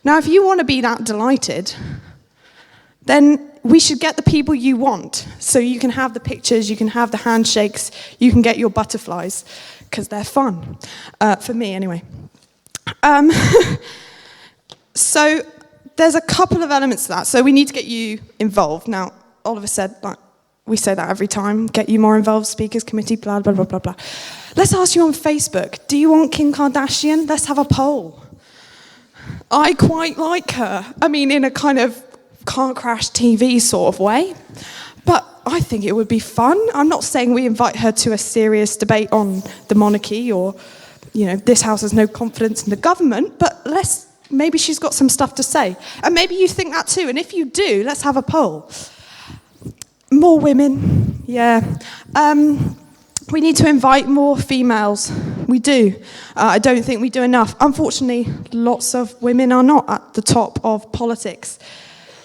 Now, if you want to be that delighted, then we should get the people you want. So you can have the pictures, you can have the handshakes, you can get your butterflies, because they're fun. For me, anyway. So there's a couple of elements to that. So we need to get you involved. Now, Oliver said, like, we say that every time, get you more involved, speakers committee, blah, blah, blah, blah, blah. Let's ask you on Facebook, do you want Kim Kardashian? Let's have a poll. I quite like her. I mean, in a kind of car crash TV sort of way. But I think it would be fun. I'm not saying we invite her to a serious debate on the monarchy or, this house has no confidence in the government, but maybe she's got some stuff to say. And maybe you think that too. And if you do, let's have a poll. More women, yeah. We need to invite more females. We do. I don't think we do enough. Unfortunately, lots of women are not at the top of politics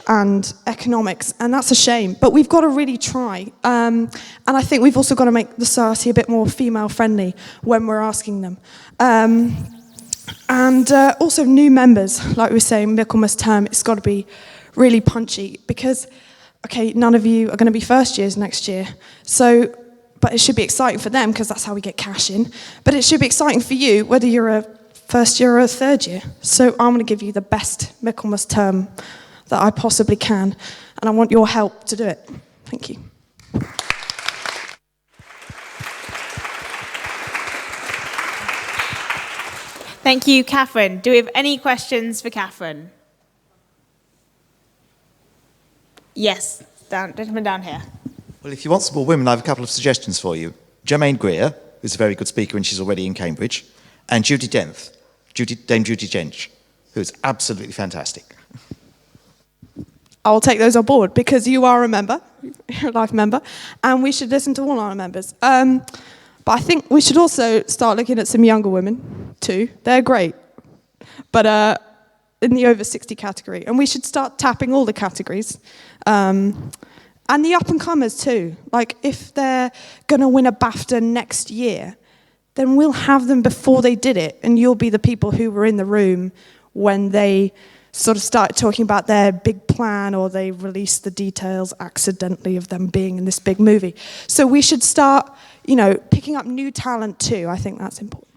and economics, and that's a shame. But we've got to really try. And I think we've also got to make the society a bit more female-friendly when we're asking them. And also new members, like we were saying, Michaelmas term, it's got to be really punchy because, okay, none of you are going to be first years next year. But it should be exciting for them because that's how we get cash in. But it should be exciting for you, whether you're a first year or a third year. So I'm going to give you the best Michaelmas term that I possibly can. And I want your help to do it. Thank you. Thank you, Catherine. Do we have any questions for Catherine? Yes, gentleman down here. Well, if you want some more women, I have a couple of suggestions for you. Germaine Greer, who's a very good speaker and she's already in Cambridge, and Judy Denth, Dame Judy Dench, who's absolutely fantastic. I'll take those on board because you are a member, you're a life member, and we should listen to all our members. But I think we should also start looking at some younger women too. They're great, but in the over 60 category, and we should start tapping all the categories. And the up-and-comers too. Like, if they're going to win a BAFTA next year, then we'll have them before they did it, and you'll be the people who were in the room when they sort of started talking about their big plan or they released the details accidentally of them being in this big movie. So we should start, picking up new talent too. I think that's important.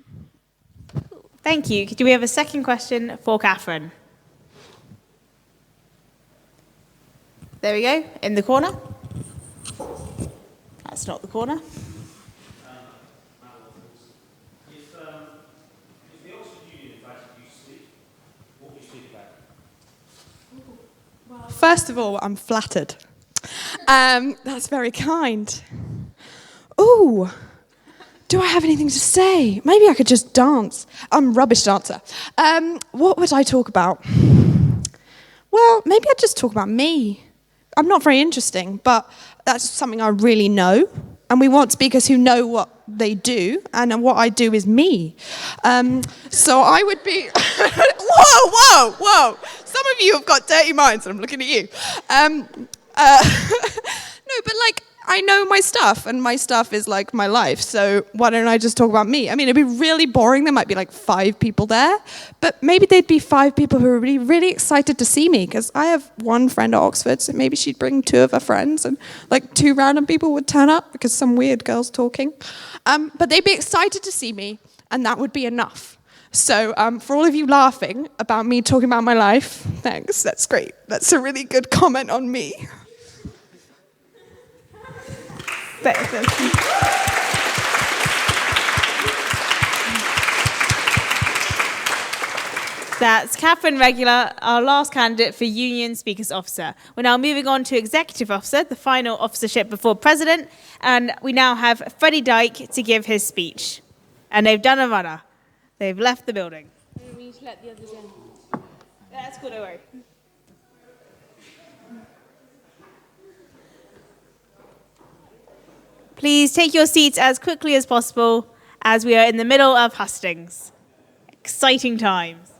Thank you. Do we have a second question for Catherine? There we go, in the corner. That's not the corner. If the Oxford Union invited you to speak, what would you speak about? Well, first of all, I'm flattered. That's very kind. Ooh, do I have anything to say? Maybe I could just dance. I'm a rubbish dancer. What would I talk about? Well, maybe I'd just talk about me. I'm not very interesting, but that's something I really know. And we want speakers who know what they do, and what I do is me. So I would be... Whoa! Some of you have got dirty minds, and I'm looking at you. No, but I know my stuff, and my stuff is my life, so why don't I just talk about me? I mean, it'd be really boring. There might be 5 people there, but maybe they'd be 5 people who are really, really excited to see me, because I have one friend at Oxford, so maybe she'd bring 2 of her friends, and 2 random people would turn up, because some weird girl's talking. But they'd be excited to see me, and that would be enough. So for all of you laughing about me talking about my life, thanks, that's great. That's a really good comment on me. That's Catherine Regular, our last candidate for Union Speakers Officer. We're now moving on to Executive Officer, the final officership before President, and we now have Freddie Dyke to give his speech. And they've done a runner. They've left the building. We need to let the others in. That's cool, don't worry. Please take your seats as quickly as possible as we are in the middle of Hustings. Exciting times.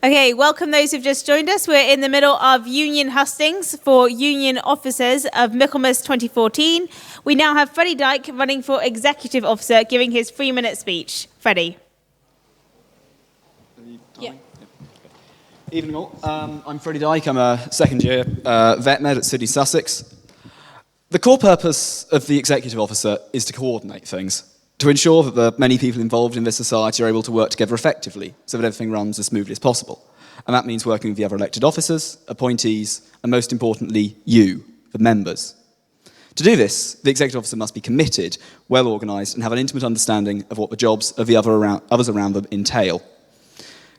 Okay, welcome those who've just joined us. We're in the middle of Union Hustings for Union Officers of Michaelmas 2014. We now have Freddie Dyke running for Executive Officer, giving his 3-minute speech. Freddie. Yeah. Evening all. I'm Freddie Dyke. I'm a second year vet med at Sydney Sussex. The core purpose of the Executive Officer is to coordinate things, to ensure that the many people involved in this society are able to work together effectively so that everything runs as smoothly as possible. And that means working with the other elected officers, appointees, and most importantly, you, the members. To do this, the Executive Officer must be committed, well organised, and have an intimate understanding of what the jobs of the others around them entail.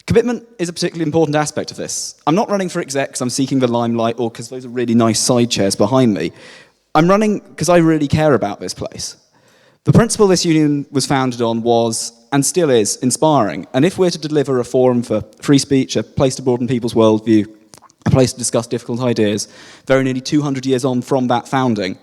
Commitment is a particularly important aspect of this. I'm not running for exec because I'm seeking the limelight or because those are really nice side chairs behind me. I'm running because I really care about this place. The principle this union was founded on was, and still is, inspiring. And if we're to deliver a forum for free speech, a place to broaden people's worldview, a place to discuss difficult ideas, very nearly 200 years on from that founding,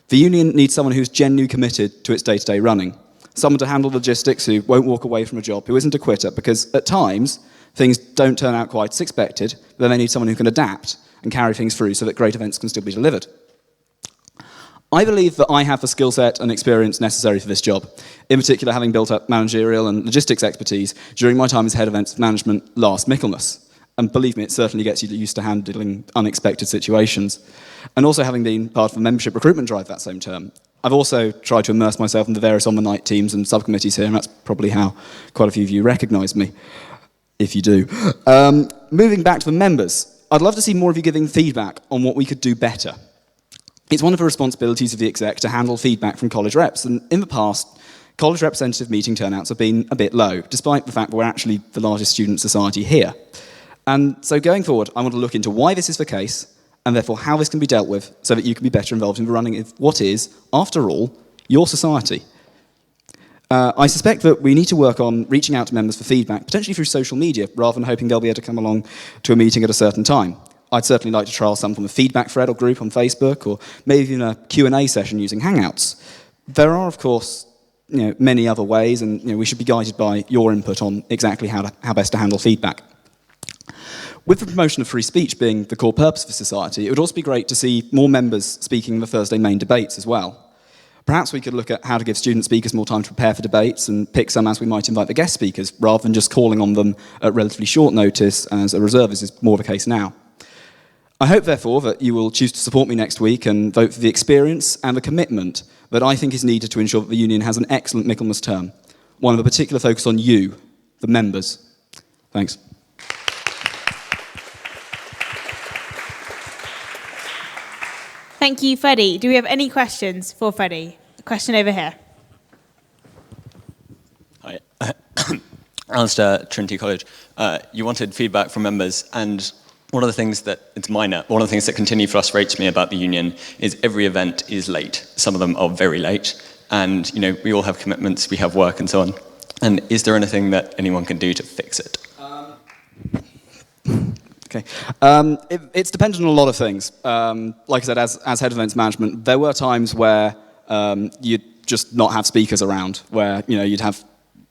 the union needs someone who's genuinely committed to its day-to-day running. Someone to handle logistics who won't walk away from a job, who isn't a quitter, because at times, things don't turn out quite as expected, but then they need someone who can adapt and carry things through so that great events can still be delivered. I believe that I have the skill set and experience necessary for this job, in particular having built up managerial and logistics expertise during my time as head of events management last Michaelmas. And believe me, it certainly gets you used to handling unexpected situations. And also having been part of the membership recruitment drive that same term. I've also tried to immerse myself in the various on-the-night teams and subcommittees here, and that's probably how quite a few of you recognise me, if you do. Moving back to the members, I'd love to see more of you giving feedback on what we could do better. It's one of the responsibilities of the exec to handle feedback from college reps, and in the past, college representative meeting turnouts have been a bit low, despite the fact that we're actually the largest student society here. And so going forward, I want to look into why this is the case, and therefore how this can be dealt with so that you can be better involved in the running of what is, after all, your society. I suspect that we need to work on reaching out to members for feedback, potentially through social media, rather than hoping they'll be able to come along to a meeting at a certain time. I'd certainly like to trial some from a feedback thread or group on Facebook, or maybe even a Q&A session using Hangouts. There are, of course, many other ways, and we should be guided by your input on exactly how best to handle feedback. With the promotion of free speech being the core purpose of society, it would also be great to see more members speaking in the Thursday main debates as well. Perhaps we could look at how to give student speakers more time to prepare for debates and pick some as we might invite the guest speakers, rather than just calling on them at relatively short notice, as a reservist is more the case now. I hope, therefore, that you will choose to support me next week and vote for the experience and the commitment that I think is needed to ensure that the union has an excellent Michaelmas term, one with a particular focus on you, the members. Thanks. Thank you, Freddie. Do we have any questions for Freddie? A question over here. Hi. Alistair, Trinity College. You wanted feedback from members, and one of the things that, it's minor, one of the things that continually frustrates me about the union is every event is late. Some of them are very late, and we all have commitments, we have work and so on. And is there anything that anyone can do to fix it? Okay. It's dependent on a lot of things. Like I said, as head of events management, there were times where you'd just not have speakers around, where you'd have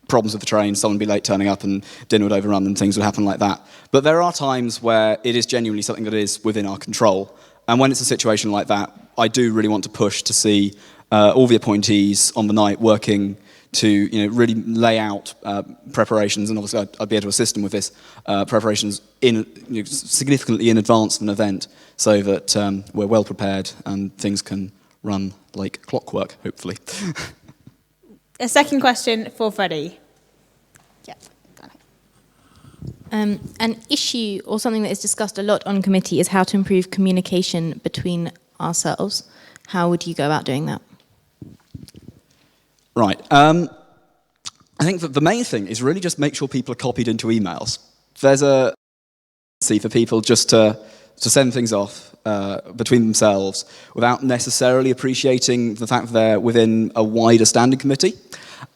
problems with the train, someone would be late turning up and dinner would overrun and things would happen like that. But there are times where it is genuinely something that is within our control. And when it's a situation like that, I do really want to push to see all the appointees on the night working to really lay out preparations, and obviously I'd be able to assist them with this, preparations significantly in advance of an event so that we're well prepared and things can run like clockwork, hopefully. A second question for Freddie. Yeah. An issue or something that is discussed a lot on committee is how to improve communication between ourselves. How would you go about doing that? Right. I think that the main thing is really just make sure people are copied into emails. There's a tendency for people just to send things off between themselves without necessarily appreciating the fact that they're within a wider standing committee.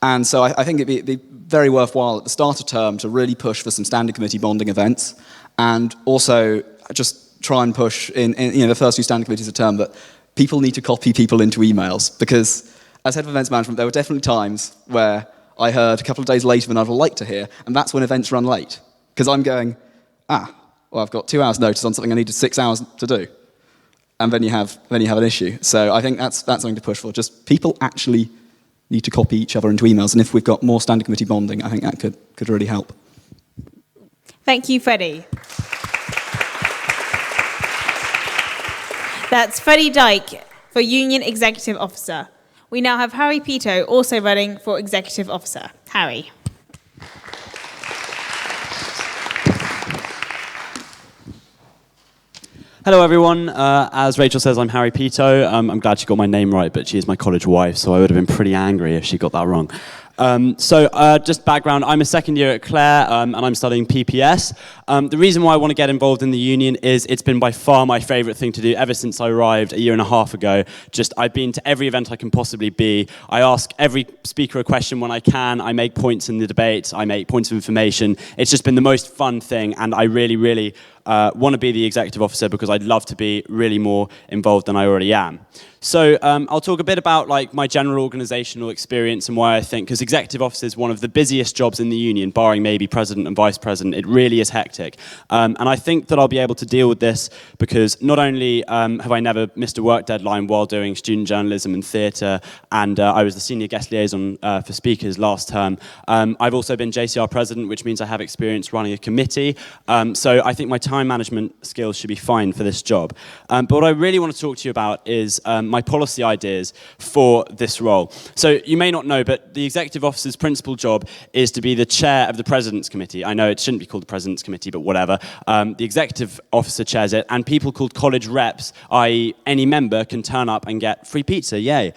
And so I think it'd be very worthwhile at the start of term to really push for some standing committee bonding events, and also just try and push in the first few standing committees of term that people need to copy people into emails, because as head of events management, there were definitely times where I heard a couple of days later than I'd like to hear, and that's when events run late. Because I'm going, well, I've got 2 hours notice on something I needed 6 hours to do. And then you have an issue. So I think that's something to push for. Just people actually need to copy each other into emails. And if we've got more standing committee bonding, I think that could really help. Thank you, Freddie. That's Freddie Dyke for Union Executive Officer. We now have Harry Pito also running for Executive Officer. Harry. Hello everyone, as Rachel says, I'm Harry Pito. I'm glad she got my name right, but she is my college wife, so I would have been pretty angry if she got that wrong. Just background, I'm a second year at Clare and I'm studying PPS. The reason why I want to get involved in the union is it's been by far my favourite thing to do ever since I arrived a year and a half ago. I've been to every event I can possibly be. I ask every speaker a question when I can. I make points in the debates. I make points of information. It's just been the most fun thing, and I really, really want to be the executive officer because I'd love to be really more involved than I already am. So I'll talk a bit about my general organisational experience and why I think, because executive officer is one of the busiest jobs in the union, barring maybe president and vice president. It really is hectic. And I think that I'll be able to deal with this because not only have I never missed a work deadline while doing student journalism and theatre, and I was the senior guest liaison for speakers last term, I've also been JCR president, which means I have experience running a committee. So I think my time management skills should be fine for this job. But what I really want to talk to you about is my policy ideas for this role. So you may not know, but the executive officer's principal job is to be the chair of the President's Committee. I know it shouldn't be called the President's Committee, but whatever. The executive officer chairs it, and people called college reps, i.e. any member, can turn up and get free pizza, yay.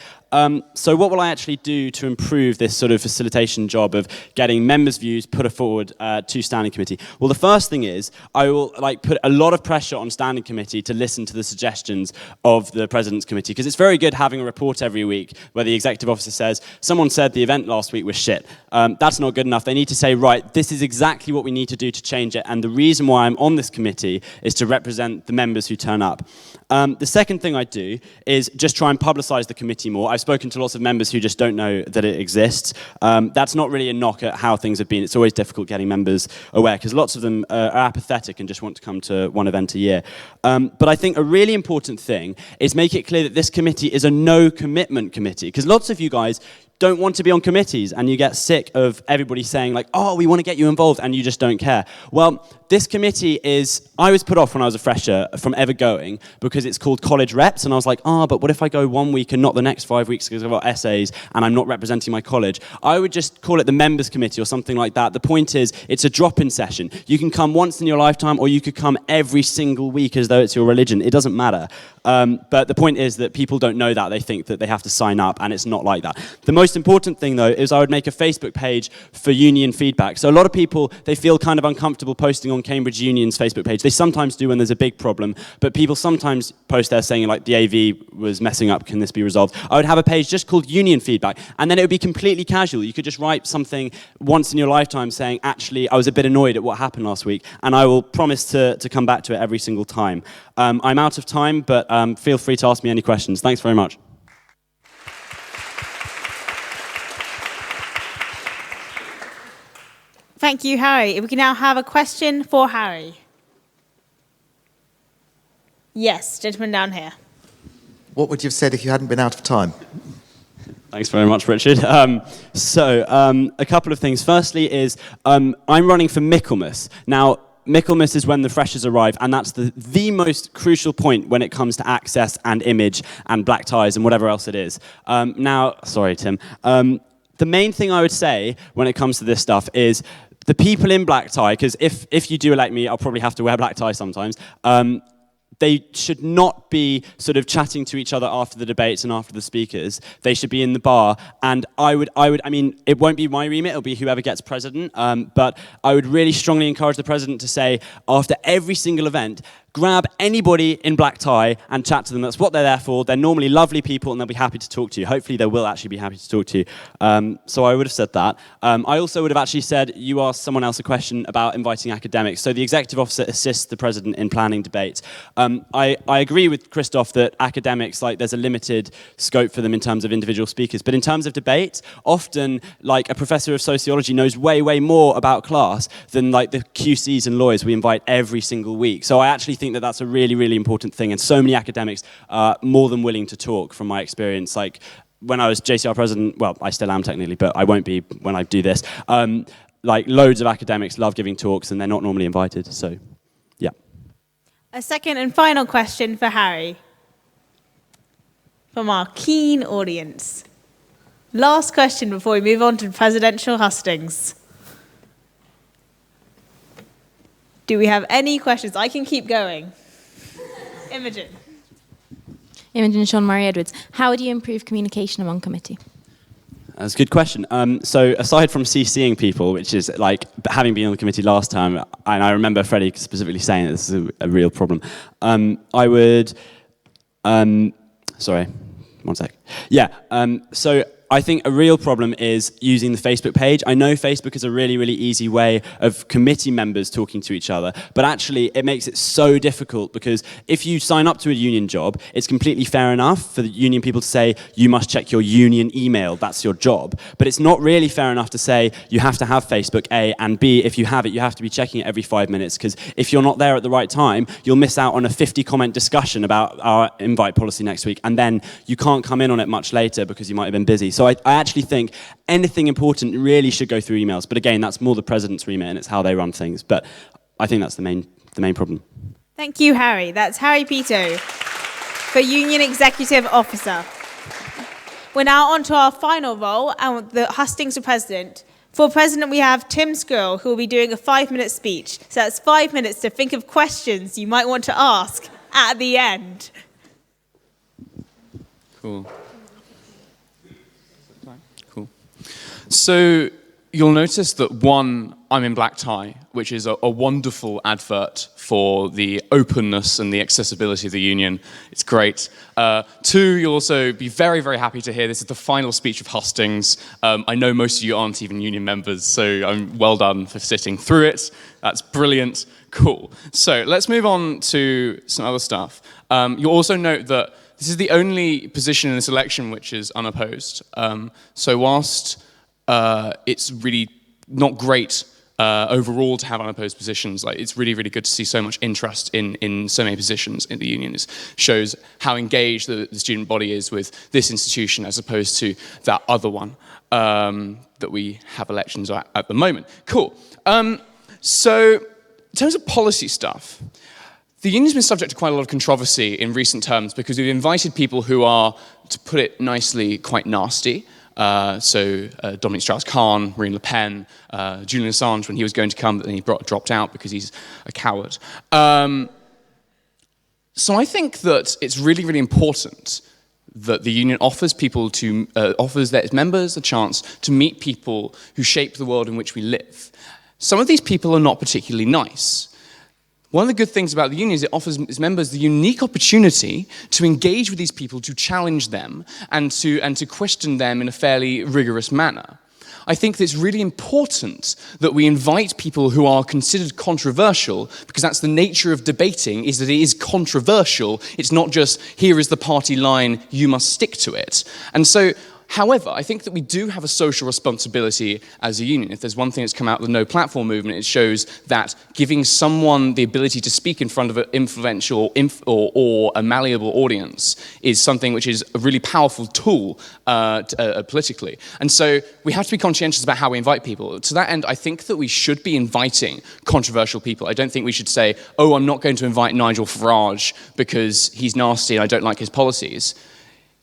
So what will I actually do to improve this sort of facilitation job of getting members' views put forward to Standing Committee? Well, the first thing is I will put a lot of pressure on Standing Committee to listen to the suggestions of the President's Committee, because it's very good having a report every week where the executive officer says, someone said the event last week was shit. That's not good enough. They need to say, right, this is exactly what we need to do to change it, and the reason why I'm on this committee is to represent the members who turn up. The second thing I do is just try and publicise the committee more. I've spoken to lots of members who just don't know that it exists. That's not really a knock at how things have been. It's always difficult getting members aware because lots of them are apathetic and just want to come to one event a year. But I think a really important thing is make it clear that this committee is a no-commitment committee, because lots of you guys don't want to be on committees and you get sick of everybody saying oh, we want to get you involved, and you just don't care. Well, this committee I was put off when I was a fresher from ever going because it's called college reps, and I was like, but what if I go 1 week and not the next 5 weeks because I've got essays and I'm not representing my college? I would just call it the members committee or something like that. The point is, it's a drop-in session. You can come once in your lifetime, or you could come every single week as though it's your religion. It doesn't matter. But the point is that people don't know that. They think that they have to sign up, and it's not like that. The most important thing, though, is I would make a Facebook page for union feedback. So a lot of people, they feel kind of uncomfortable posting on Cambridge Union's Facebook page. They sometimes do when there's a big problem, but people sometimes post there saying, the AV was messing up, can this be resolved? I would have a page just called Union Feedback, and then it would be completely casual. You could just write something once in your lifetime saying, actually, I was a bit annoyed at what happened last week, and I will promise to come back to it every single time. I'm out of time, but feel free to ask me any questions. Thanks very much. Thank you, Harry. If we can now have a question for Harry. Yes, gentleman down here. What would you have said if you hadn't been out of time? Thanks very much, Richard. A couple of things. Firstly is I'm running for Michaelmas. Now, Michaelmas is when the freshers arrive, and that's the most crucial point when it comes to access and image and black ties and whatever else it is. Sorry, Tim. The main thing I would say when it comes to this stuff is the people in black tie, because if you do elect me, I'll probably have to wear black tie sometimes, they should not be sort of chatting to each other after the debates and after the speakers. They should be in the bar. And I mean, it won't be my remit, it'll be whoever gets president. But I would really strongly encourage the president to say, after every single event, grab anybody in black tie and chat to them. That's what they're there for. They're normally lovely people and they'll be happy to talk to you. Hopefully they will actually be happy to talk to you. So I would have said that. I also would have actually said, you asked someone else a question about inviting academics. So the executive officer assists the president in planning debates. I agree with Christoph that academics, like, there's a limited scope for them in terms of individual speakers. But in terms of debate, often, like, a professor of sociology knows way, way more about class than, like, the QCs and lawyers we invite every single week. So I actually think that that's a really, really important thing. And so many academics are more than willing to talk, from my experience. Like, when I was JCR president, well, I still am technically, but I won't be when I do this. Like, loads of academics love giving talks and they're not normally invited. So, yeah. A second and final question for Harry from our keen audience. Last question before we move on to presidential hustings. Do we have any questions? I can keep going. Imogen. Imogen Sean Murray Edwards. How would you improve communication among committee? That's a good question. So aside from CCing people, which is like having been on the committee last time, and I remember Freddie specifically saying that this is a real problem, I would, sorry, one sec. Yeah, so I think a real problem is using the Facebook page. I know Facebook is a really, really easy way of committee members talking to each other, but actually it makes it so difficult because if you sign up to a union job, it's completely fair enough for the union people to say, you must check your union email, that's your job. But it's not really fair enough to say, you have to have Facebook, A, and B, if you have it, you have to be checking it every 5 minutes, because if you're not there at the right time, you'll miss out on a 50-comment discussion about our invite policy next week, and then you can't come in on it much later because you might have been busy. So I actually think anything important really should go through emails. But again, that's more the president's remit and it's how they run things. But I think that's the main problem. Thank you, Harry. That's Harry Pito for Union Executive Officer. We're now on to our final role, and the hustings for president. For president, we have Tim Skrull, who will be doing a 5-minute speech. So that's 5 minutes to think of questions you might want to ask at the end. Cool. So you'll notice that one, I'm in black tie, which is a wonderful advert for the openness and the accessibility of the union. It's great. Two, you'll also be very, very happy to hear this is the final speech of Hustings. I know most of you aren't even union members, so I'm well done for sitting through it. That's brilliant. Cool. So let's move on to some other stuff. You'll also note that this is the only position in this election which is unopposed. So whilst it's really not great overall to have unopposed positions, like, it's really, really good to see so much interest in so many positions in the union. It shows how engaged the student body is with this institution as opposed to that other one that we have elections at the moment. Cool. So in terms of policy stuff, the union's been subject to quite a lot of controversy in recent terms because we've invited people who are, to put it nicely, quite nasty. Dominic Strauss-Kahn, Marine Le Pen, Julian Assange when he was going to come, but then he dropped out because he's a coward. So I think that it's really, really important that the union offers its members a chance to meet people who shape the world in which we live. Some of these people are not particularly nice. One of the good things about the union is it offers its members the unique opportunity to engage with these people, to challenge them, and to question them in a fairly rigorous manner. I think that it's really important that we invite people who are considered controversial, because that's the nature of debating, is that it is controversial. It's not just, here is the party line, you must stick to it. And so, however, I think that we do have a social responsibility as a union. If there's one thing that's come out of the No Platform movement, it shows that giving someone the ability to speak in front of an influential or a malleable audience is something which is a really powerful tool politically. And so we have to be conscientious about how we invite people. To that end, I think that we should be inviting controversial people. I don't think we should say, oh, I'm not going to invite Nigel Farage because he's nasty and I don't like his policies.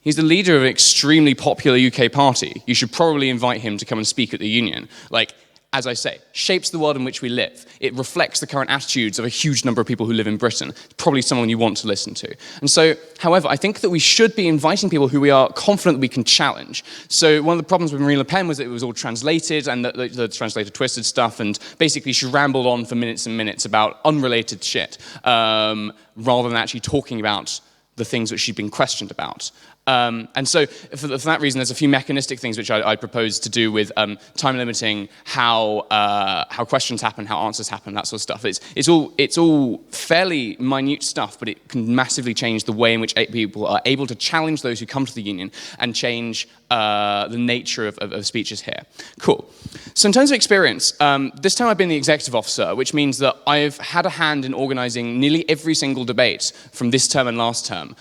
He's the leader of an extremely popular UK party. You should probably invite him to come and speak at the union. Like, as I say, shapes the world in which we live. It reflects the current attitudes of a huge number of people who live in Britain. It's probably someone you want to listen to. And so, however, I think that we should be inviting people who we are confident that we can challenge. So one of the problems with Marine Le Pen was that it was all translated, and that the translator twisted stuff, and basically she rambled on for minutes and minutes about unrelated shit, rather than actually talking about the things which she'd been questioned about. And so, for that reason, there's a few mechanistic things which I propose to do with time limiting, how questions happen, how answers happen, that sort of stuff. It's all fairly minute stuff, but it can massively change the way in which people are able to challenge those who come to the union and change the nature of speeches here. Cool. So in terms of experience, this time I've been the executive officer, which means that I've had a hand in organising nearly every single debate from this term and last term,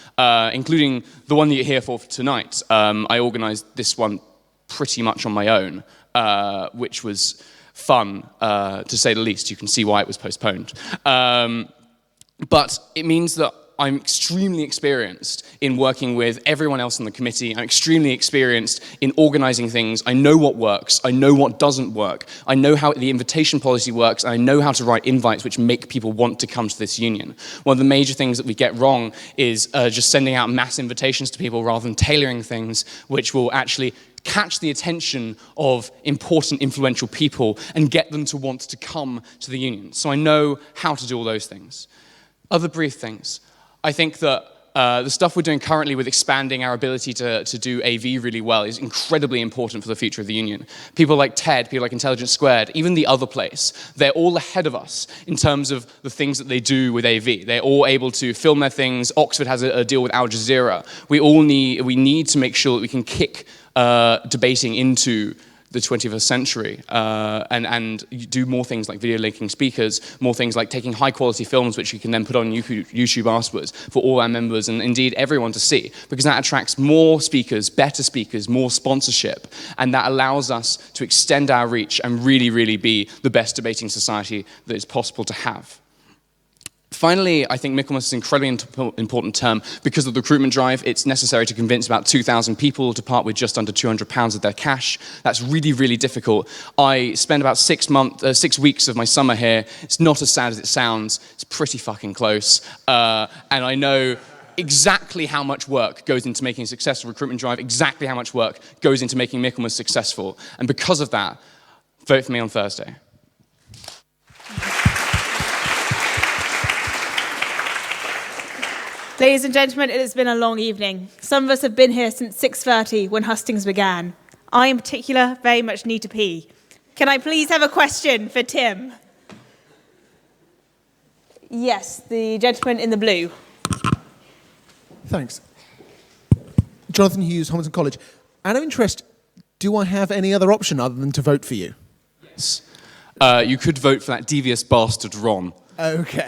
including the one that you're here for tonight. I organised this one pretty much on my own, which was fun, to say the least. You can see why it was postponed. But it means that I'm extremely experienced in working with everyone else in the committee. I'm extremely experienced in organising things. I know what works. I know what doesn't work. I know how the invitation policy works. And I know how to write invites which make people want to come to this union. One of the major things that we get wrong is just sending out mass invitations to people rather than tailoring things which will actually catch the attention of important, influential people and get them to want to come to the union. So I know how to do all those things. Other brief things. I think that the stuff we're doing currently with expanding our ability to do AV really well is incredibly important for the future of the union. People like TED, people like Intelligence Squared, even The Other Place, they're all ahead of us in terms of the things that they do with AV. They're all able to film their things. Oxford has a deal with Al Jazeera. We need to make sure that we can kick debating into the 21st century and do more things like video linking speakers, more things like taking high quality films which you can then put on YouTube afterwards for all our members and indeed everyone to see, because that attracts more speakers, better speakers, more sponsorship, and that allows us to extend our reach and really, really be the best debating society that is possible to have. Finally, I think Michaelmas is an incredibly important term because of the recruitment drive. It's necessary to convince about 2,000 people to part with just under £200 of their cash. That's really, really difficult. I spent about 6 weeks of my summer here. It's not as sad as it sounds. It's pretty fucking close. And I know exactly how much work goes into making a successful recruitment drive, exactly how much work goes into making Michaelmas successful. And because of that, vote for me on Thursday. Ladies and gentlemen, it has been a long evening. Some of us have been here since 6:30 when Hustings began. I, in particular, very much need to pee. Can I please have a question for Tim? Yes, the gentleman in the blue. Thanks. Jonathan Hughes, Hamilton College. Out of interest, do I have any other option other than to vote for you? Yes. You could vote for that devious bastard Ron. Okay.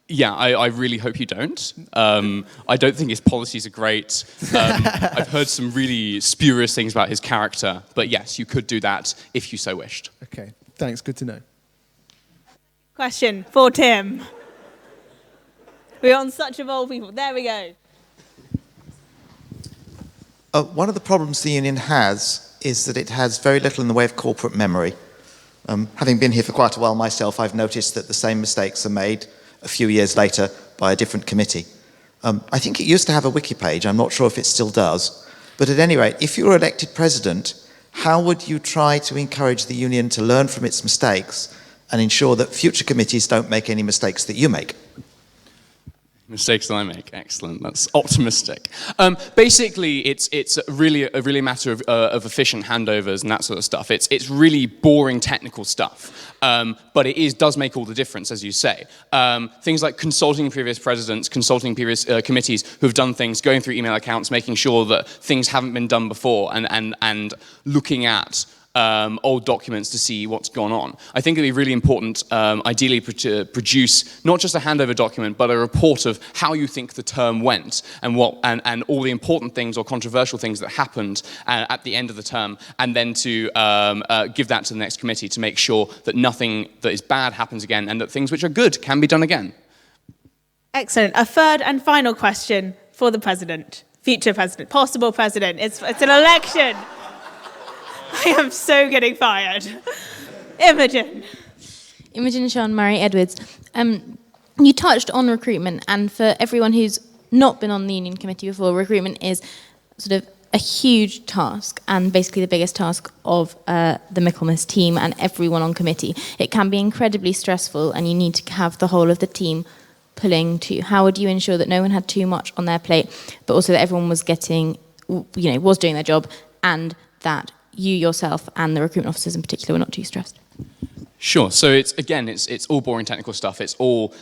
Yeah, I really hope you don't. I don't think his policies are great. I've heard some really spurious things about his character. But yes, you could do that if you so wished. Okay, thanks. Good to know. Question for Tim. We're on such evolved people. There we go. One of the problems the union has is that it has very little in the way of corporate memory. Having been here for quite a while myself, I've noticed that the same mistakes are made a few years later by a different committee. I think it used to have a wiki page. I'm not sure if it still does. But at any rate, if you were elected president, how would you try to encourage the union to learn from its mistakes and ensure that future committees don't make any mistakes that you make? Mistakes that I make, excellent. That's optimistic. Basically, it's really a matter of efficient handovers and that sort of stuff. It's really boring technical stuff, but it does make all the difference, as you say. Things like consulting previous presidents, consulting previous committees who've done things, going through email accounts, making sure that things haven't been done before, and looking at old documents to see what's gone on. I think it'd be really important, ideally, to produce not just a handover document, but a report of how you think the term went and all the important things or controversial things that happened at the end of the term, and then to give that to the next committee to make sure that nothing that is bad happens again and that things which are good can be done again. Excellent. A third and final question for the president, future president, possible president. It's an election. I am so getting fired. Imogen. Imogen Sean Murray Edwards. You touched on recruitment, and for everyone who's not been on the union committee before, recruitment is sort of a huge task, and basically the biggest task of the Michaelmas team and everyone on committee. It can be incredibly stressful, and you need to have the whole of the team pulling to. How would you ensure that no one had too much on their plate, but also that everyone was getting, was doing their job, and that you yourself and the recruitment officers in particular were not too stressed? Sure. So it's all boring technical stuff. It's all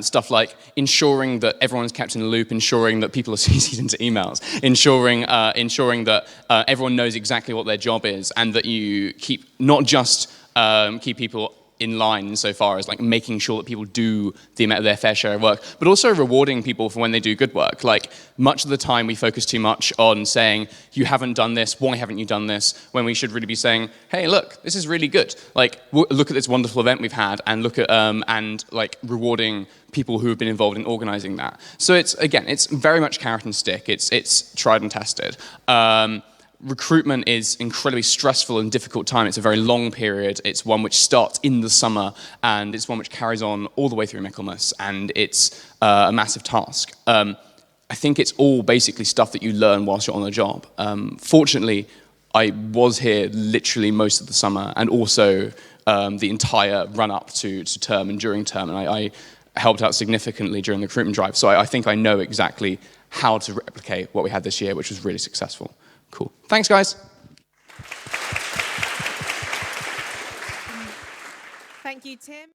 stuff like ensuring that everyone's kept in the loop, ensuring that people are CC'd into emails, ensuring that everyone knows exactly what their job is, and that you keep not just keep people in line insofar as like making sure that people do their fair share of work, but also rewarding people for when they do good work. Like much of the time we focus too much on saying, you haven't done this, why haven't you done this? When we should really be saying, hey, look, this is really good. Like look at this wonderful event we've had, and look at, and like rewarding people who have been involved in organizing that. So it's very much carrot and stick. It's tried and tested. Recruitment is incredibly stressful and difficult time. It's a very long period. It's one which starts in the summer, and it's one which carries on all the way through Michaelmas, and it's a massive task. I think it's all basically stuff that you learn whilst you're on the job. Fortunately, I was here literally most of the summer, and also the entire run-up to term and during term, and I helped out significantly during the recruitment drive. So I think I know exactly how to replicate what we had this year, which was really successful. Cool. Thanks, guys. Thank you, Tim.